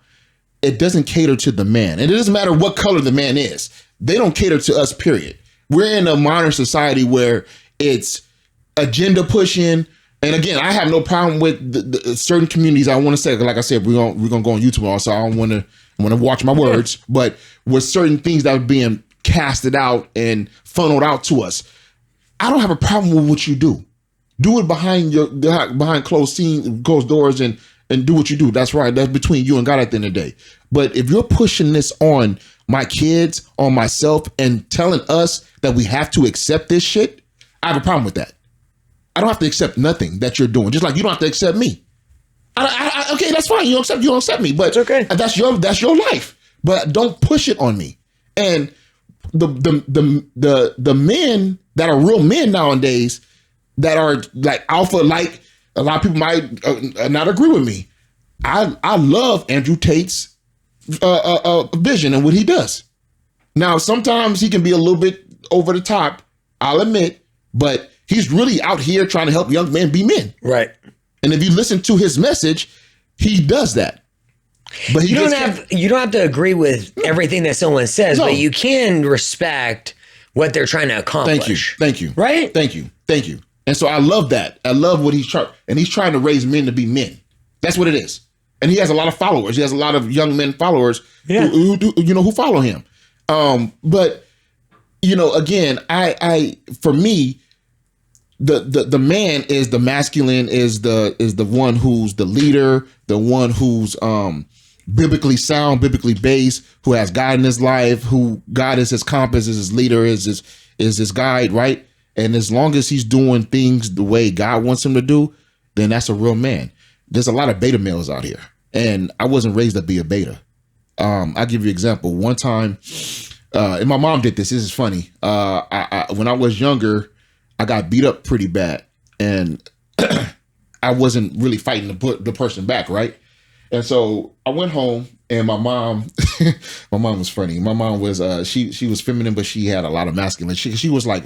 it doesn't cater to the man. And it doesn't matter what color the man is. They don't cater to us, period. We're in a modern society where it's agenda pushing. And again, I have no problem with the certain communities. I want to say, like I said, we're gonna go on YouTube also. I don't want to watch my words, but with certain things that are being casted out and funneled out to us, I don't have a problem with what you do. Do it behind closed doors and do what you do. That's right. That's between you and God at the end of the day. But if you're pushing this on my kids, on myself, and telling us that we have to accept this shit, I have a problem with that. I don't have to accept nothing that you're doing, just like you don't have to accept me. Okay, that's fine. You don't accept me, but it's okay. That's your life. But don't push it on me. And the men that are real men nowadays that are like alpha, like a lot of people might not agree with me. I love Andrew Tate's vision and what he does. Now sometimes he can be a little bit over the top, I'll admit, but he's really out here trying to help young men be men. Right. And if you listen to his message, he does that. But you don't have to agree with everything that someone says, but you can respect what they're trying to accomplish. Thank you. Right? Thank you. And so I love that. I love what he's trying, and he's trying to raise men to be men. That's what it is. And he has a lot of followers. He has a lot of young men followers who follow him. But again, I for me, the man is the masculine, is the one who's the leader, the one who's biblically sound, biblically based, who has God in his life, who God is his compass, is his leader, is his guide, right? And as long as he's doing things the way God wants him to do, then that's a real man. There's a lot of beta males out here. and I wasn't raised to be a beta. I'll give you an example. One time, and my mom did this. This is funny. When I was younger, I got beat up pretty bad, and I wasn't really fighting to put the person back, right? And so I went home, and my mom, my mom was funny. My mom was she was feminine, but she had a lot of masculine. She was like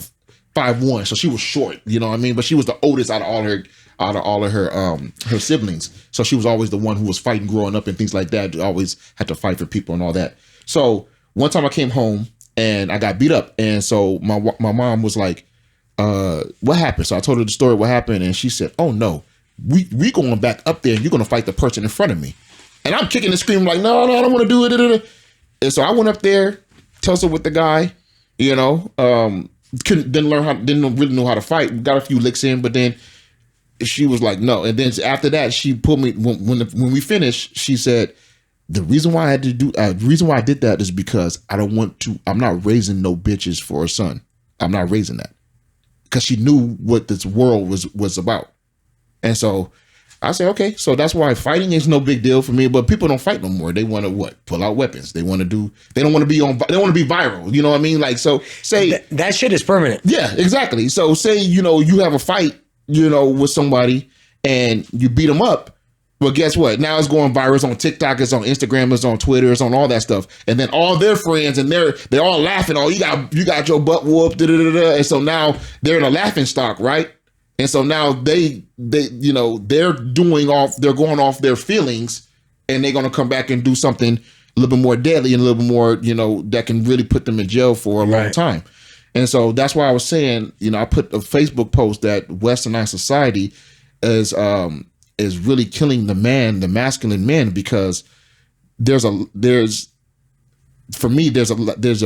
5'1", so she was short. You know what I mean? But she was the oldest out of all of her siblings. So she was always the one who was fighting growing up and things like that. Always had to fight for people and all that. So one time I came home and I got beat up, and so my mom was like, "What happened?" So I told her the story, what happened, and she said, "Oh no, we going back up there, and you're gonna fight the person in front of me." And I'm kicking and screaming like, "No, I don't want to do it." And so I went up there, tussled with the guy, you know, didn't really know how to fight. Got a few licks in, but then she was like, "No." And then after that, she pulled me when we finished. She said, the reason why I did that is because I'm not raising no bitches for a son. I'm not raising that. Because she knew what this world was about. And so I say, okay, so that's why fighting is no big deal for me, but people don't fight no more. They want to pull out weapons. They want to they don't want to be viral. You know what I mean? Like, so say that shit is permanent. Yeah, exactly. So say, you have a fight, with somebody and you beat them up. Well, guess what? Now it's going viral. It's on TikTok. It's on Instagram. It's on Twitter. It's on all that stuff. And then all their friends and they're all laughing. Oh, you got your butt whooped. Da, da, da, da. And so now they're in a laughing stock, right? And so now they're going off their feelings, and they're going to come back and do something a little bit more deadly and a little bit more, that can really put them in jail for a long time. And so that's why I was saying, I put a Facebook post that Westernized society is really killing the masculine man, because there's a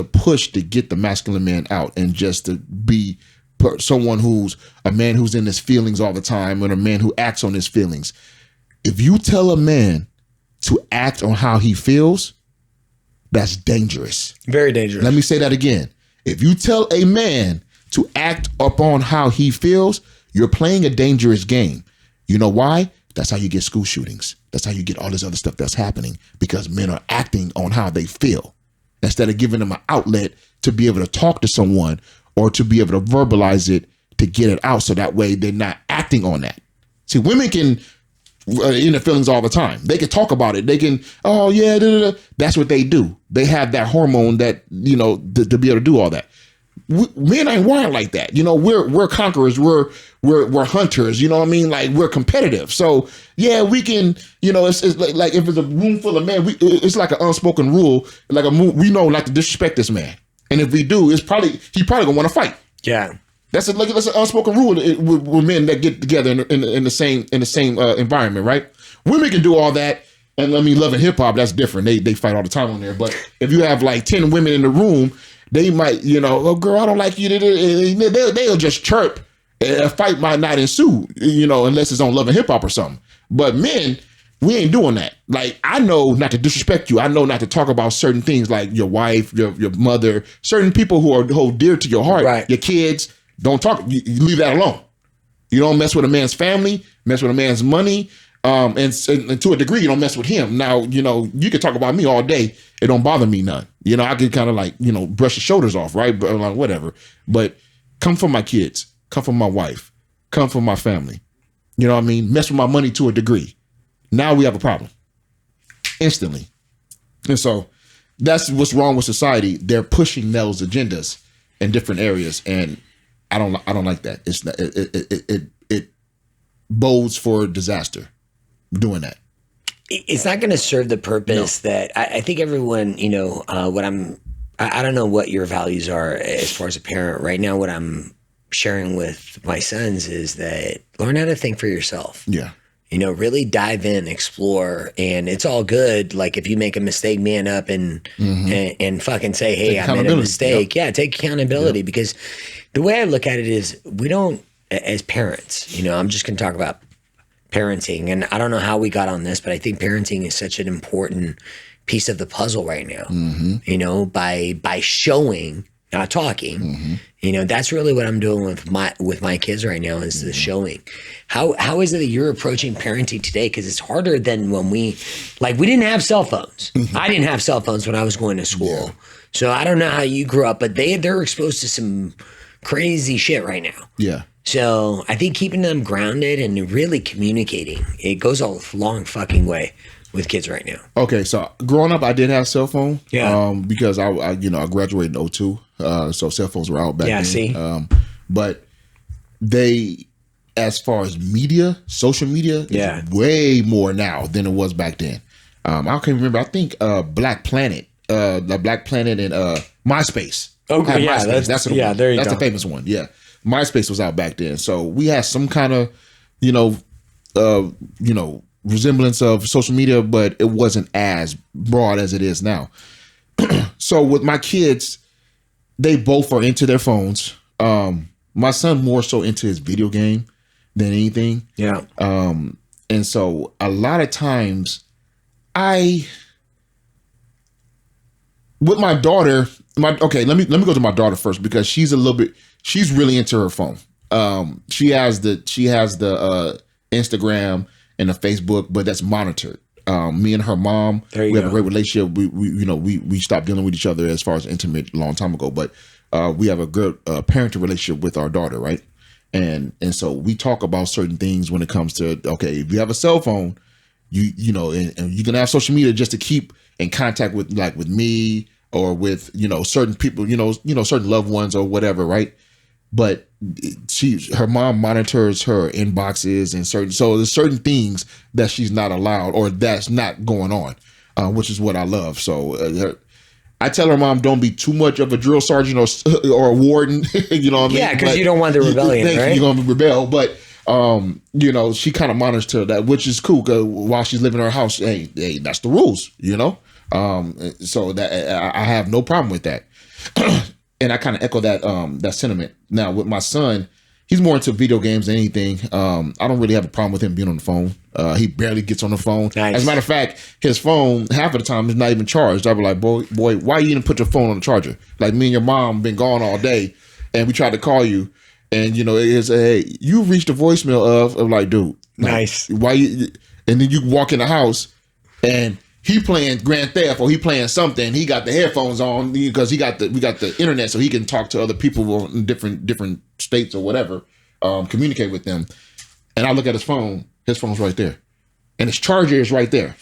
push to get the masculine man out and just to be someone who's a man who's in his feelings all the time, and a man who acts on his feelings. If you tell a man to act on how he feels, that's dangerous. Very dangerous. Let me say that again. If you tell a man to act upon how he feels, you're playing a dangerous game. You know why? That's how you get school shootings. That's how you get all this other stuff that's happening, because men are acting on how they feel instead of giving them an outlet to be able to talk to someone or to be able to verbalize it, to get it out, so that way they're not acting on that. See, women can in their feelings all the time. They can talk about it. They can, oh yeah, da, da, da. That's what they do. They have that hormone that, to be able to do all that. Men ain't wired like that. We're conquerors. We're hunters. You know what I mean? Like, we're competitive. So yeah, we can. It's like if it's a room full of men, it's like an unspoken rule. Like we know not to disrespect this man, and if we do, he probably gonna want to fight. Yeah, that's an unspoken rule with men that get together in the same environment, right? Women can do all that. And I mean, Love and Hip Hop, that's different. They fight all the time on there. But if you have like 10 women in the room, they might, oh girl, I don't like you. They'll just chirp. A fight might not ensue, unless it's on Love and Hip Hop or something. But men, we ain't doing that. Like, I know not to disrespect you. I know not to talk about certain things like your wife, your mother, certain people who hold dear to your heart, right. Your kids. Don't talk. You leave that alone. You don't mess with a man's family, mess with a man's money. And to a degree, you don't mess with him. Now, you can talk about me all day. It don't bother me none. I could kind of like, brush the shoulders off, right? But like, whatever. But come from my kids, come from my wife, come from my family. You know what I mean? Mess with my money to a degree. Now we have a problem. Instantly. And so that's what's wrong with society. They're pushing those agendas in different areas. And I don't like that. It's not, it bodes for disaster. Doing that, it's not going to serve the purpose that I think everyone, I don't know what your values are as far as a parent right now. What I'm sharing with my sons is that learn how to think for yourself. Yeah. Really dive in, explore, and it's all good. Like, if you make a mistake, man up and fucking say, hey, I made a mistake. Yep. Yeah. Take accountability, because the way I look at it is, we don't, as parents, I'm just going to talk about parenting, and I don't know how we got on this, but I think parenting is such an important piece of the puzzle right now. Mm-hmm. By showing not talking. Mm-hmm. You know, that's really what I'm doing with my kids right now is the showing. How is it that you're approaching parenting today? Because it's harder than when we didn't have cell phones. I didn't have cell phones when I was going to school. Yeah. So I don't know how you grew up, but they're exposed to some crazy shit right now. Yeah. So I think keeping them grounded and really communicating, it goes a long fucking way with kids right now. Okay, so growing up, I did have a cell phone. Yeah. Because I graduated in 2002, so cell phones were out back then. Yeah, see? But they, as far as media, social media, Yeah. is way more now than it was back then. I can't remember. I think Black Planet and MySpace. Okay, yeah, MySpace. That's the one. there you That's go. the famous one. Yeah, MySpace was out back then, so we had some kind of, resemblance of social media, but it wasn't as broad as it is now. So with my kids, they both are into their phones. My son more so into his video game than anything. Yeah. And so a lot of times with my daughter, let me go to my daughter first because she's really into her phone. She has the Instagram and the Facebook, but that's monitored. Me and her mom, we have a great relationship. We stopped dealing with each other as far as intimate a long time ago, but we have a good parenting relationship with our daughter, right? And so we talk about certain things when it comes to, okay, if you have a cell phone, and you can have social media just to keep in contact with me or with certain people, certain loved ones or whatever, right? But her mom monitors her inboxes and so there's certain things that she's not allowed or that's not going on, which is what I love. So I tell her mom, don't be too much of a drill sergeant or a warden, you know what I mean? Yeah, because you don't want the rebellion, right? You're going to rebel, but she kind of monitors that, which is cool. Cause while she's living in her house, hey, that's the rules, so that I have no problem with that. And I kind of echo that sentiment. Now with my son, he's more into video games than anything. I don't really have a problem with him being on the phone. He barely gets on the phone. Nice. As a matter of fact, his phone half of the time is not even charged. I'll be like, boy, why you didn't put your phone on the charger? Like me and your mom been gone all day, and we tried to call you, and it is, hey, you reached a voicemail of like, dude, nice. Why you? And then you walk in the house, and he playing Grand Theft or he playing something. He got the headphones on because we got the internet, so he can talk to other people in different states or whatever, communicate with them. And I look at his phone. His phone's right there, and his charger is right there.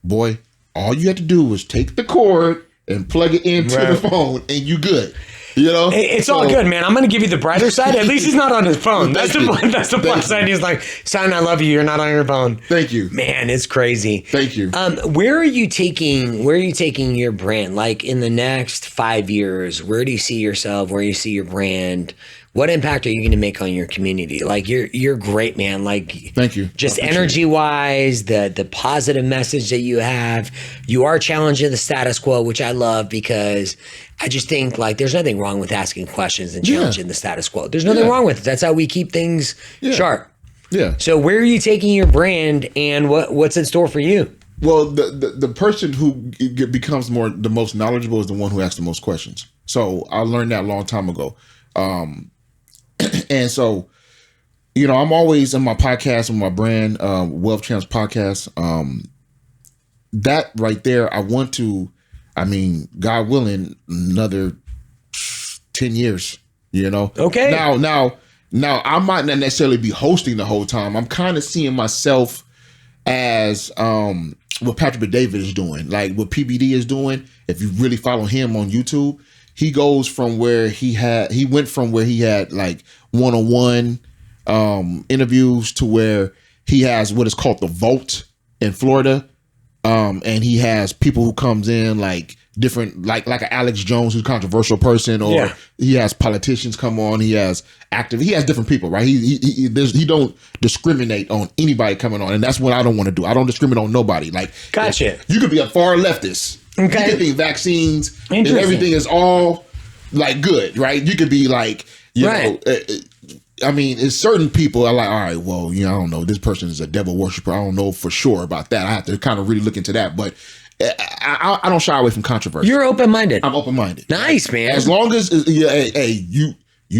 Boy, all you have to do is take the cord and plug it into the phone, and you good. It's all good, man. I'm going to give you the brighter side. At least he's not on his phone. That's the plus side. He's like, son, I love you. You're not on your phone. Thank you. Man, it's crazy. Thank you. Where are you taking your brand? Like in the next 5 years, where do you see yourself? Where do you see your brand? What impact are you going to make on your community? Like you're great, man. Like, thank you. Just energy wise, the positive message that you have. You are challenging the status quo, which I love because I just think like there's nothing wrong with asking questions and challenging the status quo. There's nothing wrong with it. That's how we keep things sharp. Yeah. So where are you taking your brand, and what's in store for you? Well, the person who becomes the most knowledgeable is the one who asks the most questions. So I learned that a long time ago. And so, I'm always in my podcast with my brand, Wealth Champs podcast. That right there, I want to, God willing, another 10 years, Okay. Now, I might not necessarily be hosting the whole time. I'm kind of seeing myself as what Patrick David is doing, like what PBD is doing. If you really follow him on YouTube, he goes from where he went from where he had like one-on-one interviews to where he has what is called the Vault in Florida. And he has people who comes in like different, like an Alex Jones, who's a controversial person, or he has politicians come on. He has he has different people, right? He don't discriminate on anybody coming on. And that's what I don't want to do. I don't discriminate on nobody. Like, gotcha. You could be a far leftist. Okay. You could think vaccines and everything is all like good, right? You could be like, it's certain people are like, all right, well, I don't know. This person is a devil worshiper. I don't know for sure about that. I have to kind of really look into that. But I don't shy away from controversy. You're open-minded. I'm open-minded. Nice, man. As long as you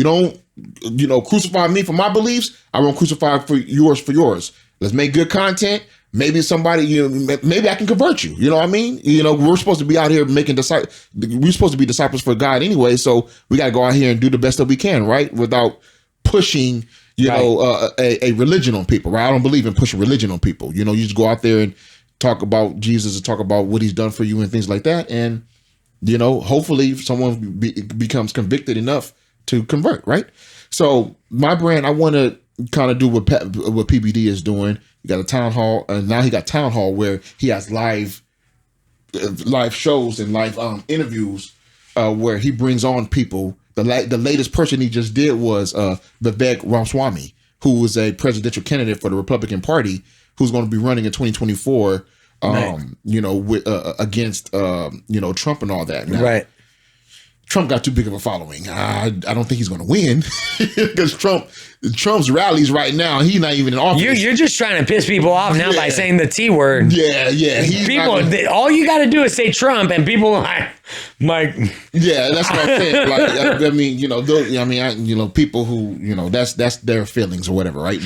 don't crucify me for my beliefs, I won't crucify for yours. Let's make good content. Maybe somebody, maybe I can convert you. You know what I mean? We're supposed to be out here making disciples. We're supposed to be disciples for God anyway. So we got to go out here and do the best that we can, right? Without pushing, a religion on people, right? I don't believe in pushing religion on people. You just go out there and talk about Jesus and talk about what he's done for you and things like that. And, hopefully someone becomes convicted enough to convert, right? So my brand, I want to kind of do what PBD is doing. You got a town hall, and now he got town hall where he has live shows and live interviews where he brings on people. The latest person he just did was Vivek Ramaswamy, who was a presidential candidate for the Republican Party, who's going to be running in 2024. Against Trump and all that. Now, right. Trump got too big of a following. I don't think he's going to win because Trump's rallies right now, he's not even in office. You're just trying to piss people off now by saying the T word. Yeah. All you got to do is say Trump, and people like. Yeah, that's what I'm saying. People who that's their feelings or whatever, right?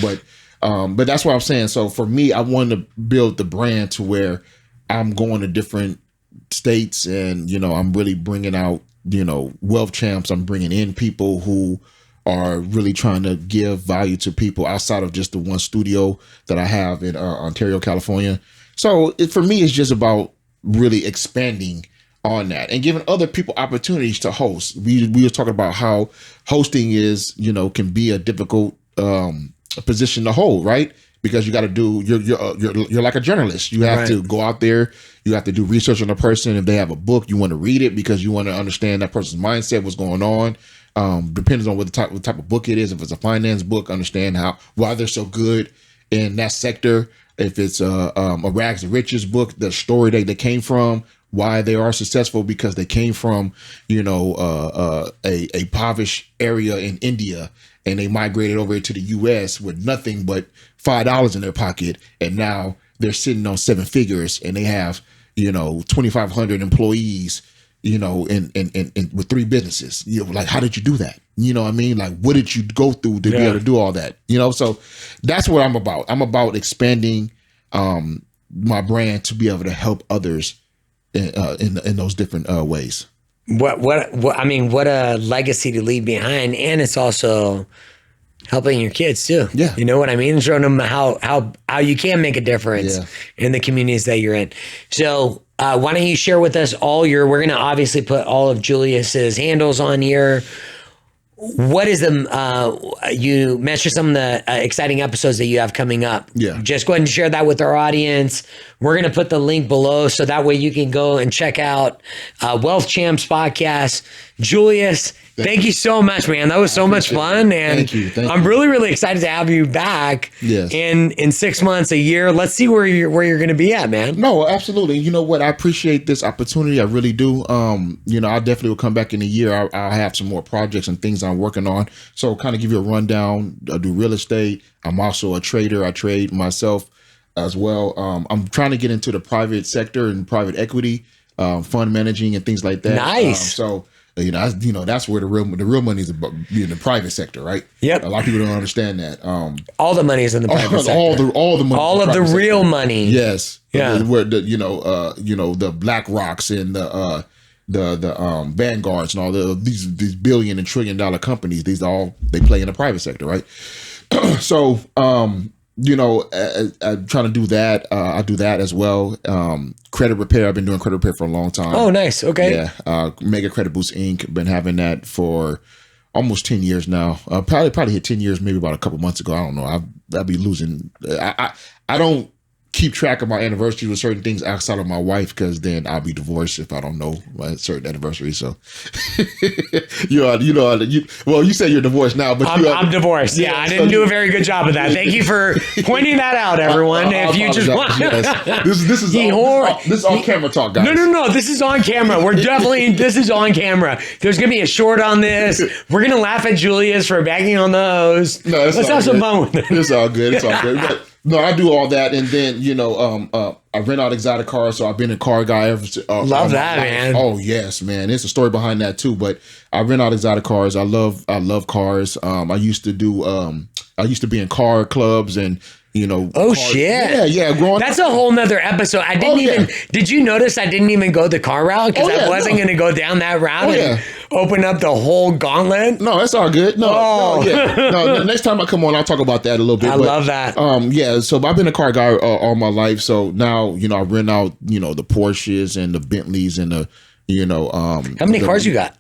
But that's what I'm saying. So for me, I want to build the brand to where I'm going to different states, and I'm really bringing out wealth champs. I'm bringing in people who are really trying to give value to people outside of just the one studio that I have in Ontario, California. So for me, it's just about really expanding on that and giving other people opportunities to host. We were talking about how hosting is, can be a difficult position to hold, right? Because you got to do, you're like a journalist. You have to go out there. You have to do research on a person. If they have a book, you want to read it because you want to understand that person's mindset, what's going on. Depends on what type of book it is. If it's a finance book, understand why they're so good in that sector. If it's a rags to riches book, the story they came from, why they are successful, because they came from, a impoverished area in India, and they migrated over to the U.S. with nothing but $5 in their pocket, and now they're sitting on 7 figures, and they have 2,500 employees, in with 3 businesses. Like, how did you do that? You know what I mean? Like, what did you go through to be able to do all that? So that's what I'm about. I'm about expanding my brand to be able to help others in those different ways. What a legacy to leave behind. And it's also helping your kids too. Yeah. You know what I mean? Showing them how you can make a difference in the communities that you're in. So why don't you share with us we're going to obviously put all of Julius's handles on here. What is you mentioned some of the exciting episodes that you have coming up. Yeah. Just go ahead and share that with our audience. We're going to put the link below so that way you can go and check out Wealth Champs podcast. Julius, thank you so much, man. That was so much fun. And thank you. I'm really, really excited to have you back in 6 months, a year. Let's see where you're going to be at, man. No, absolutely. You know what? I appreciate this opportunity. I really do. I definitely will come back in a year. I'll have some more projects and things I'm working on. So kind of give you a rundown. I do real estate. I'm also a trader. I trade myself as well. I'm trying to get into the private sector and private equity, fund managing and things like that. Nice. That's where the real money is about, in the private sector, right? Yep. A lot of people don't understand that. All the money is in the private sector. All the money. All of the real money. Yes. Yeah. Where the Black Rocks and the Vanguards and all these billion and $1 trillion companies. They play in the private sector, right? So I'm trying to do that. I do that as well. Credit repair. I've been doing credit repair for a long time. Oh, nice. Okay. Yeah. Mega Credit Boost Inc. Been having that for almost 10 years now. Probably hit 10 years, maybe about a couple months ago. I don't know. I'll be losing. I don't keep track of my anniversaries with certain things outside of my wife, because then I'll be divorced if I don't know my certain anniversary. So, you say you're divorced now, but I'm divorced. Yeah, I didn't do a very good job of that. Thank you for pointing that out, everyone. If you just want, this is on camera talk, guys. No, this is on camera. This is on camera. There's gonna be a short on this. We're gonna laugh at Julius for banging on the hose. No, let's have some fun with it. It's all good. No, I do all that, and then I rent out exotic cars, so I've been a car guy ever. Love that, man. Oh yes, man. There's a story behind that too, but I rent out exotic cars. I love cars. I used to be in car clubs and. Oh cars. shit! Yeah. That's a whole nother episode. I didn't even. Did you notice I didn't even go the car route because I wasn't going to go down that route and open up the whole gauntlet? No, that's all good. No. The next time I come on, I'll talk about that a little bit. I love that. So I've been a car guy all my life. So now I rent out the Porsches and the Bentleys and the How many cars you got?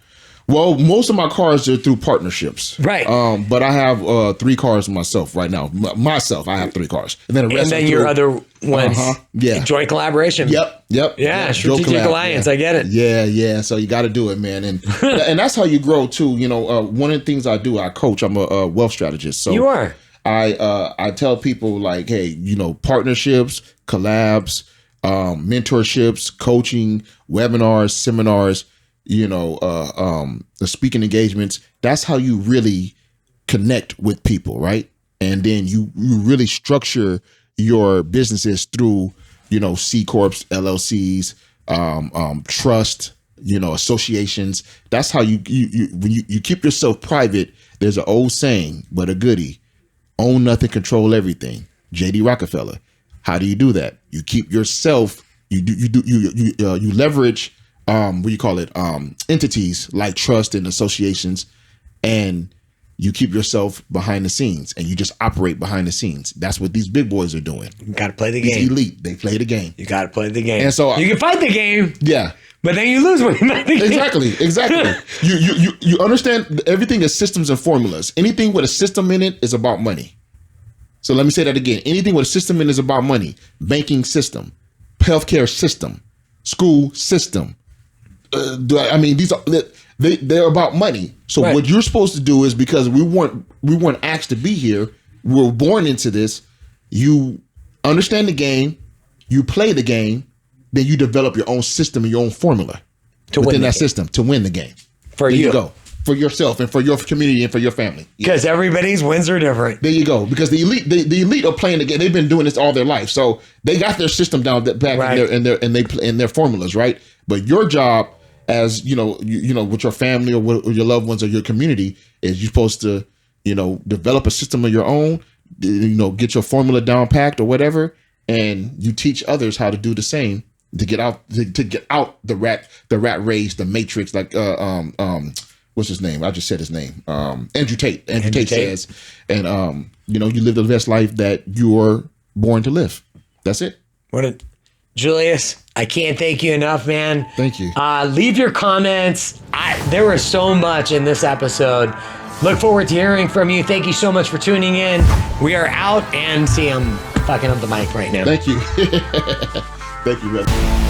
Well, most of my cars are through partnerships. Right. But I have 3 cars myself right now. I have 3 cars. And then the rest your other ones. Yeah. Joint collaboration. Yep. Yeah, strategic alliance. Yeah. I get it. Yeah. So you got to do it, man. And and that's how you grow too. One of the things I do, I coach. I'm a wealth strategist. So you are. I tell people like, hey, partnerships, collabs, mentorships, coaching, webinars, seminars, the speaking engagements. That's how you really connect with people, right? And then you really structure your businesses through, C Corps, LLCs, trust, associations. That's how you when you keep yourself private. There's an old saying, but a goodie: own nothing, control everything. J.D. Rockefeller. How do you do that? You keep yourself. You leverage. Entities like trust and associations, and you keep yourself behind the scenes and you just operate behind the scenes. That's what these big boys are doing. You got to play the game. These elite, they play the game. You got to play the game. And so you can fight the game. Yeah. But then you lose when you fight the game. Exactly. You understand everything is systems and formulas. Anything with a system in it is about money. So let me say that again. Anything with a system in it is about money. Banking system, healthcare system, school system. These are they're about money. So what you're supposed to do is, because we weren't asked to be here, we were born into this. You understand the game, you play the game, then you develop your own system and your own formula within that system to win the game. There you go. For yourself and for your community and for your family. Because everybody's wins are different. There you go. Because the elite are playing the game. They've been doing this all their life, so they got their system down back in their formulas, right? But your job, as with your family or with your loved ones or your community, is you're supposed to develop a system of your own. Get your formula down packed or whatever, and you teach others how to do the same to get out the rat race, the matrix, like what's his name? I just said his name. Andrew Tate. Andrew Tate says, and you live the best life that you're born to live. That's it. Julius, I can't thank you enough, man. Thank you. Leave your comments. There was so much in this episode. Look forward to hearing from you. Thank you so much for tuning in. We are out, and see, I'm fucking up the mic right now. Thank you. Thank you, brother.